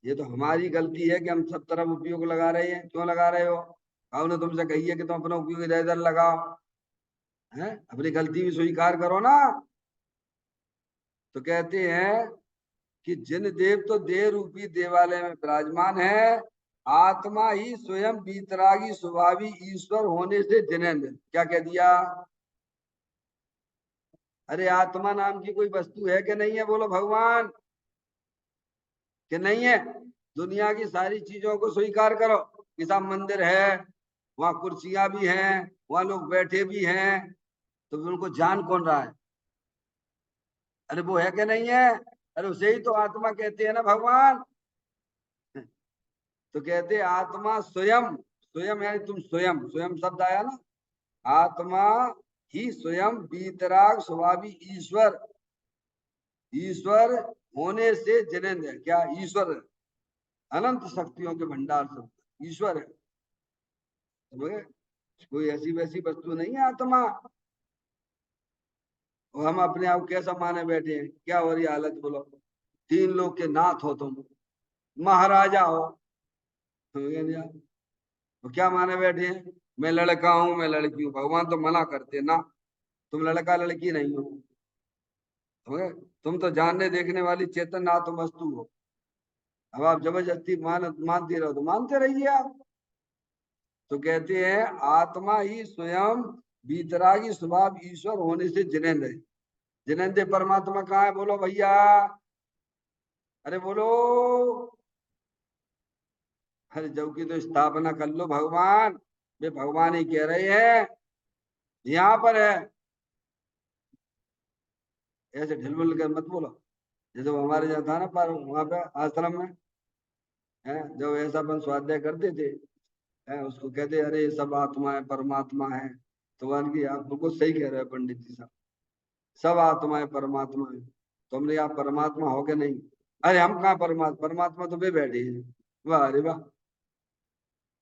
[SPEAKER 1] ये तो हमारी गलती है कि हम सब तरफ उपयोग लगा रहे हैं। क्यों लगा रहे हो? ने तुमसे कही है कि तुम अपना उपयोग इधर इधर लगाओ। है? अपनी गलती भी स्वीकार करो ना। तो कहते हैं कि जिन देव तो देव रूपी देवालय में विराजमान है, आत्मा ही स्वयं बीतरागी स्वभावी ईश्वर होने से जिनेंद्र। क्या कह दिया? अरे आत्मा नाम की कोई वस्तु है कि नहीं है? बोलो भगवान, कि नहीं है? दुनिया की सारी चीजों को स्वीकार करो कि सब मंदिर है, वहां कुर्सियां भी हैं, वहां लोग बैठे भी हैं, तो उनको जान कौन रहा है? अरे वो है कि नहीं है? अरे उसे ही तो आत्मा कहते हैं ना भगवान। तो कहते हैं आत्मा स्वयं, स्वयं यानी तुम स्वयं, स्वयं शब्द आया ना। आत्मा ही स्वयं बीतराग स्वभावी ईश्वर, ईश्वर होने से जिनेंद्र है। क्या ईश्वर? अनंत शक्तियों के भंडार शब्द ईश्वर है। समझे? कोई ऐसी वैसी वस्तु नहीं है आत्मा। और हम अपने आप कैसा माने बैठे हैं? क्या हो रही हालत बोलो? तीन लोग के नाथ हो तुम, महाराजा हो। समझ गए नहीं आप? तो क्या माने बैठे हैं? मैं लड़का हूं, मैं लड़की हूं। भगवान तो मना करते ना, तुम लड़का लड़की नहीं हो। समझ गए? तुम तो जानने देखने वाली चेतन आत्म वस्तु हो। अब आप जबरदस्ती मानते रहो तो मानते रहिए आप। तो कहते हैं आत्मा ही स्वयं बीतरागी स्वभाव ईश्वर होने से जिनेंद्र है। जिनेंद्र परमात्मा कहाँ है? बोलो भैया, अरे बोलो। हर जब की तो स्थापना कर लो भगवान। वे भगवान ही कह रहे हैं यहाँ पर है। ऐसे ढिलमिल कर मत बोलो। जैसे वो हमारे यहाँ था ना, पर वहां पे आश्रम में है, जब ऐसा अपन स्वाध्याय करते थे, है, उसको कहते अरे सब आत्मा है, परमात्मा है। तो वन की आप बिल्कुल सही कह रहे हैं पंडित जी साहब, सब आत्मा है, परमात्मा है। तो हमने आप परमात्मा हो गए नहीं? अरे हम कहाँ परमात्मा, परमात्मा तो वे बैठे हैं। वाह, अरे वाह।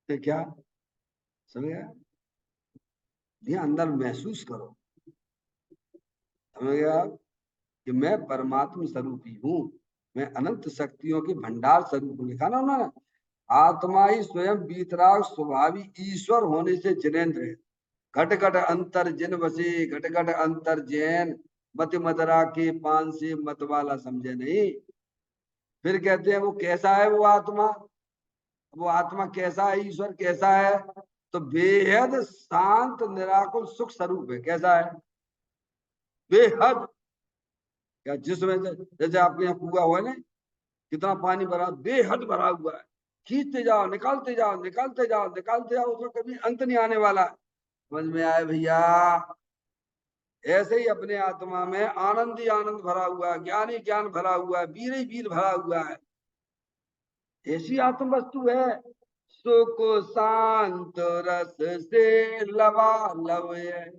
[SPEAKER 1] ये क्या समझ? ये अंदर महसूस करो। समझ गए आप कि मैं परमात्मा स्वरूपी हूँ, मैं अनंत शक्तियों के भंडार स्वरूप हूँ। लिखा ना उन्होंने, आत्मा ही स्वयं बीतराग स्वभावी ईश्वर होने से जिनेंद्र है। घट घट अंतर जिन बसे, घट घट अंतर जैन, मत मदरा के पान से मत वाला समझे नहीं। फिर कहते हैं वो कैसा है वो आत्मा? वो आत्मा कैसा है? ईश्वर कैसा है? तो बेहद शांत निराकुल सुख स्वरूप है। कैसा है? बेहद। क्या जिसमें से जैसे आपके यहाँ कुआ हुआ है ना, कितना पानी भरा, बेहद भरा हुआ है। खींचते जाओ, निकालते जाओ, निकालते जाओ, निकालते जाओ, उसमें कभी अंत नहीं आने वाला। समझ में आए भैया? ऐसे ही अपने आत्मा में आनंद ही आनंद भरा हुआ है, ज्ञान ही ज्ञान भरा हुआ है, वीर ही वीर भरा हुआ है। ऐसी आत्म वस्तु है। सुख शांत रस से लबालब है,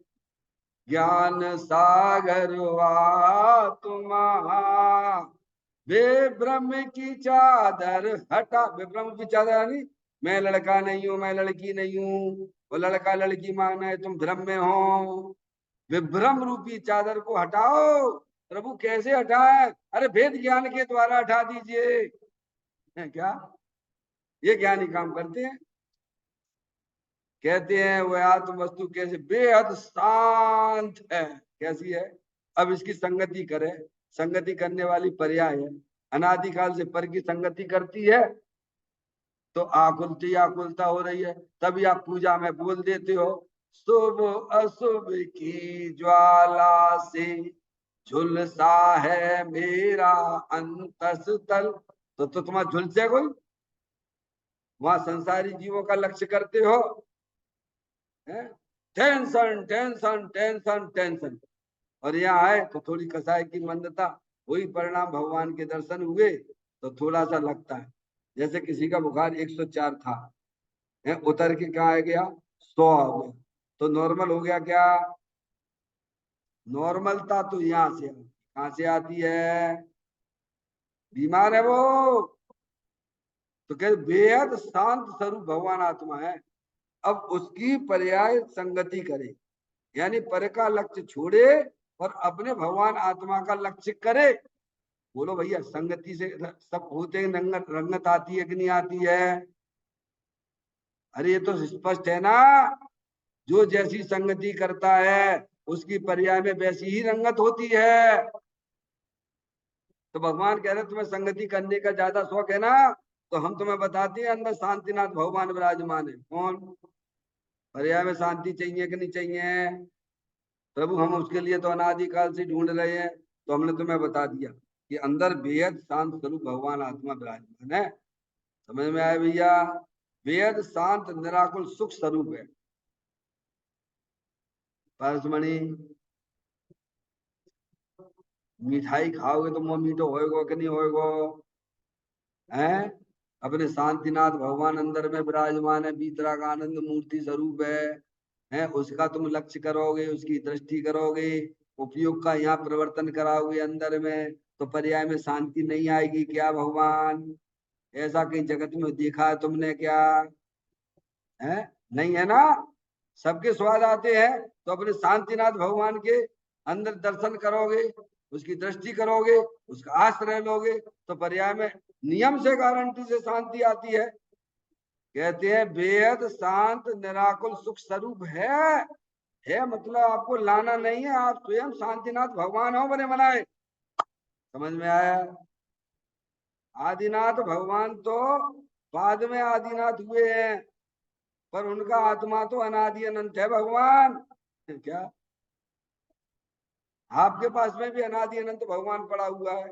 [SPEAKER 1] ज्ञान सागर आत्मा। वे ब्रह्म की चादर हटा, वे ब्रह्म की चादर यानी मैं लड़का नहीं हूं, मैं लड़की नहीं हूं। वो लड़का लड़की मानना है, तुम भ्रम में हो। विभ्रम रूपी चादर को हटाओ। प्रभु कैसे हटाए? अरे वेद ज्ञान के द्वारा हटा दीजिए। है क्या? ये ज्ञानी काम करते हैं। कहते हैं वह आत्म वस्तु कैसे बेहद शांत है। कैसी है? अब इसकी संगति करे, संगति करने वाली पर्याय है। अनादिकाल से पर की संगति करती है तो आकुलती आकुलता हो रही है, तभी आप पूजा में बोल देते हो शुभ अशुभ की ज्वाला से झुलसा है मेरा अंतस्तल। तो तुम्हारा झुलसे कोई वहां संसारी जीवों का लक्ष्य करते हो, टेंशन टेंशन टेंशन टेंशन, और यहाँ आए तो थोड़ी कसाई की मंदता, वही परिणाम भगवान के दर्शन हुए तो थोड़ा सा लगता है। जैसे किसी का बुखार 104 था, उतर के कहा आ गया 100 हो गया, तो नॉर्मल हो गया क्या? नॉर्मलता तो यहाँ से कहां से आती है? बीमार है वो, तो कह बेहद शांत स्वरूप भगवान आत्मा है। अब उसकी पर्याय संगति करे, यानी पर का लक्ष्य छोड़े और अपने भगवान आत्मा का लक्ष्य करे। बोलो भैया, संगति से सब होते रंगत रंगत आती है कि नहीं आती है? अरे ये तो स्पष्ट है ना, जो जैसी संगति करता है उसकी पर्याय में वैसी ही रंगत होती है। तो भगवान कह रहे तुम्हें संगति करने का ज्यादा शौक है ना, तो हम तुम्हें बताते हैं अंदर शांतिनाथ भगवान विराजमान है। कौन? पर्याय में शांति चाहिए कि नहीं चाहिए? प्रभु हम उसके लिए तो अनादिकाल से ढूंढ रहे हैं, तो हमने तुम्हें बता दिया कि अंदर बेहद शांत स्वरूप भगवान आत्मा विराजमान है। समझ में आया भैया? बेहद शांत निराकुल सुख स्वरूप है। परसमणि, मिठाई खाओगे तो मुंह मीठो होएगो कि नहीं होएगो? हैं? अपने शांतिनाथ भगवान अंदर में विराजमान है, बीतराग आनंद मूर्ति स्वरूप है, उसका तुम लक्ष्य करोगे, उसकी दृष्टि करोगे, उपयोग का यहाँ प्रवर्तन कराओगे अंदर में, तो पर्याय में शांति नहीं आएगी क्या भगवान? ऐसा कहीं जगत में देखा है तुमने क्या? है? नहीं है ना। सबके स्वाद आते हैं, तो अपने शांतिनाथ भगवान के अंदर दर्शन करोगे, उसकी दृष्टि करोगे, उसका आश्रय लोगे, तो पर्याय में नियम से गारंटी से शांति आती है। कहते हैं बेहद शांत निराकुल सुख स्वरूप है मतलब आपको लाना नहीं है, आप स्वयं शांतिनाथ भगवान हो बने बनाए। समझ में आया? आदिनाथ भगवान तो बाद में आदिनाथ हुए हैं, पर उनका आत्मा तो अनादि अनंत है भगवान। क्या आपके पास में भी अनादि अनंत भगवान पड़ा हुआ है?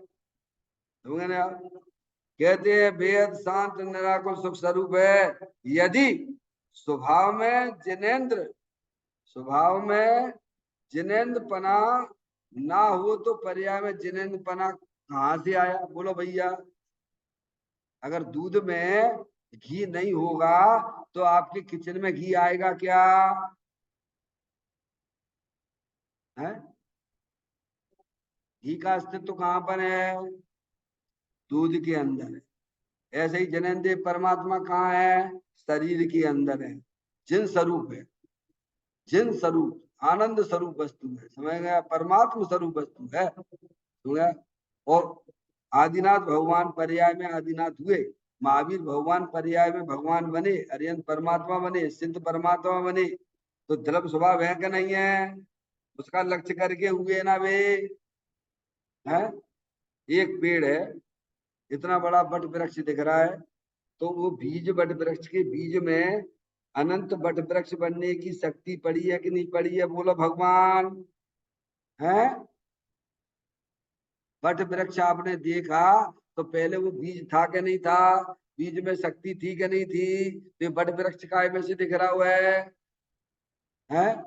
[SPEAKER 1] कहते हैं बेहद शांत निराकुल सुख स्वरूप है। यदि स्वभाव में जिनेन्द्र, स्वभाव में जिनेन्द्र पना ना हो तो पर्याय में जिनेन्द्र पना कहां से आया? बोलो भैया, अगर दूध में घी नहीं होगा तो आपके किचन में घी आएगा क्या? है? घी का अस्तित्व कहां पर है? दूध के अंदर है। ऐसे ही जनेन्द्रिय परमात्मा कहाँ है? शरीर के अंदर है, जिन स्वरूप है, जिन स्वरूप आनंद स्वरूप वस्तु है। समझ गया? परमात्मा स्वरूप वस्तु है। समझ? और आदिनाथ भगवान पर्याय में आदिनाथ हुए, महावीर भगवान पर्याय में भगवान बने, अरिहंत परमात्मा बने, सिद्ध परमात्मा बने, तो द्रव्य स्वभाव है कि नहीं है? उसका लक्ष्य करके हुए ना वे? है? एक पेड़ है, इतना बड़ा बट वृक्ष दिख रहा है, तो वो बीज बट वृक्ष के बीज में अनंत बट वृक्ष बनने की शक्ति पड़ी है कि नहीं पड़ी है? बोलो भगवान। है? बट वृक्ष आपने देखा तो पहले वो बीज था कि नहीं था? बीज में शक्ति थी कि नहीं थी? तो बट वृक्ष काय में से दिख रहा हुआ है?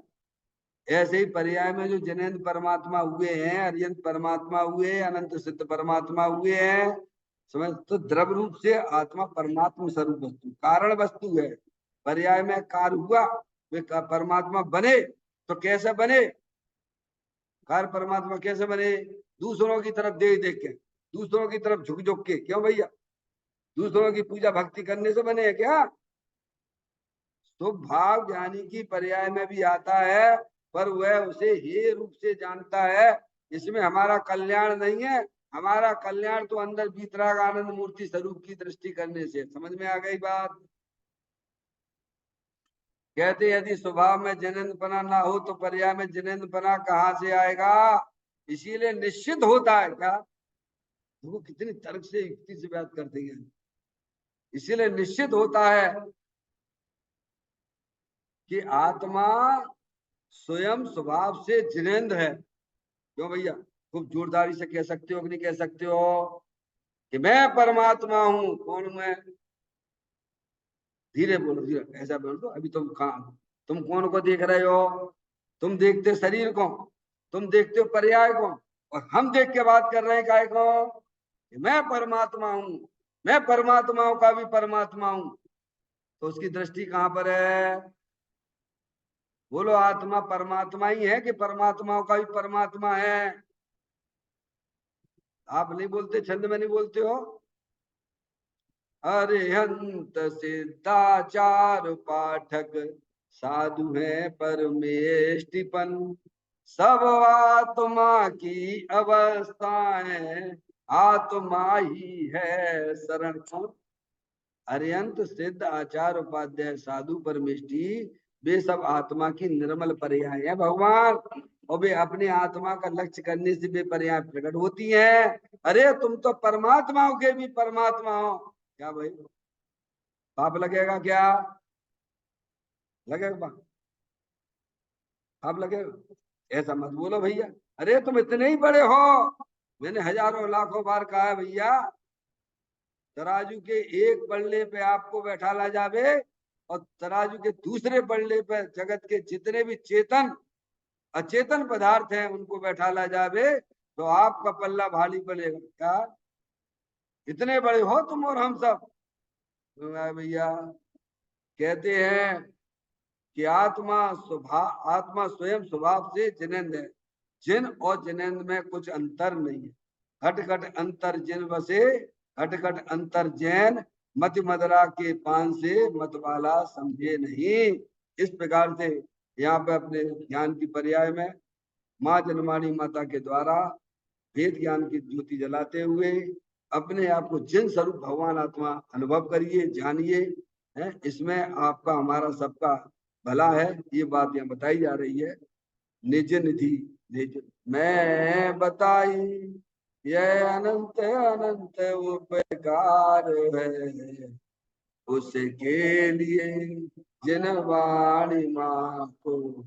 [SPEAKER 1] ऐसे ही पर्याय में जो जनेन्द्र परमात्मा हुए हैं, अरिहंत परमात्मा हुए, अनंत सिद्ध परमात्मा हुए हैं, समझ? तो द्रव्य रूप से आत्मा परमात्मा स्वरूप वस्तु कारण वस्तु है। पर्याय में कार हुआ, वे परमात्मा बने, तो कैसे बने? कार परमात्मा कैसे बने? दूसरों की तरफ देख देख के, दूसरों की तरफ झुक झुक के। क्यों भैया? दूसरों की पूजा भक्ति करने से बने हैं क्या? तो भाव ज्ञानी की पर्याय में भी आता है, पर वह उसे हे रूप से जानता है। इसमें हमारा कल्याण नहीं है, हमारा कल्याण तो अंदर बीतराग आनंद मूर्ति स्वरूप की दृष्टि करने से। समझ में आ गई बात? कहते यदि स्वभाव में जिनेन्द्रपना ना हो तो पर्याय में जिनेन्द्रपना कहाँ से आएगा? इसीलिए निश्चित होता है क्या, देखो कितनी तर्क से युक्ति से बात करते हैं। इसीलिए निश्चित होता है कि आत्मा स्वयं स्वभाव से जिनेंद्र है। क्यों भैया, खूब जोरदारी से कह सकते हो कि नहीं कह सकते हो कि मैं परमात्मा हूं? कौन मैं? धीरे बोलो, धीरे, ऐसा बोल दो। अभी तुम कहाँ, तुम कौन को देख रहे हो? तुम देखते शरीर को, तुम देखते हो पर्याय को, और हम देख के बात कर रहे हैं काय को? कि मैं परमात्मा हूं, मैं परमात्माओं का भी परमात्मा हूं। तो उसकी दृष्टि कहां पर है? बोलो, आत्मा परमात्मा ही है कि परमात्माओं का भी परमात्मा है? आप नहीं बोलते, छंद में नहीं बोलते हो? अरिहंत सिद्धाचार पाठक साधु है परमेष्टिपन, सब आत्मा की अवस्थाएं आत्मा ही है शरण। कौन? अरिहंत सिद्ध आचार उपाध्याय साधु परमेष्टि, वे सब आत्मा की निर्मल पर्याय है भगवान, और वे अपने आत्मा का लक्ष्य करने से वे पर्याय प्रकट होती हैं। अरे तुम तो परमात्माओं के भी परमात्मा हो। क्या भाई, पाप लगेगा क्या? लगेगा पाप? पाप लगेगा? ऐसा मत बोलो भैया। अरे तुम इतने ही बड़े हो, मैंने हजारों लाखों बार कहा है भैया, तराजू के एक पल्ले पे आपको बैठा ला जावे, और तराजू के दूसरे पल्ले पे जगत के जितने भी चेतन अचेतन पदार्थ हैं उनको बैठा ला जावे, तो आपका पल्ला भारी पड़ेगा क्या? इतने बड़े हो तुम और हम सब। तो भैया कहते हैं कि आत्मा स्वयं स्वभाव से जिनेंद्र है। जिन और जिनेंद्र में कुछ अंतर नहीं है। घट घट अंतर जिन बसे, घट घट अंतर जैन, मत मदरा के पान से मतवाला समझे नहीं। इस प्रकार से यहाँ पे अपने ज्ञान की पर्याय में माँ जनमानी माता के द्वारा वेद ज्ञान की ज्योति जलाते हुए अपने आप को जिन स्वरूप भगवान आत्मा अनुभव करिए, जानिए। है, इसमें आपका हमारा सबका भला है, ये बात यहाँ बताई जा रही है। निज निधि निज मैं बताई, यह अनंत अनंत उपकार है, उसके लिए जिन वाणी माँ को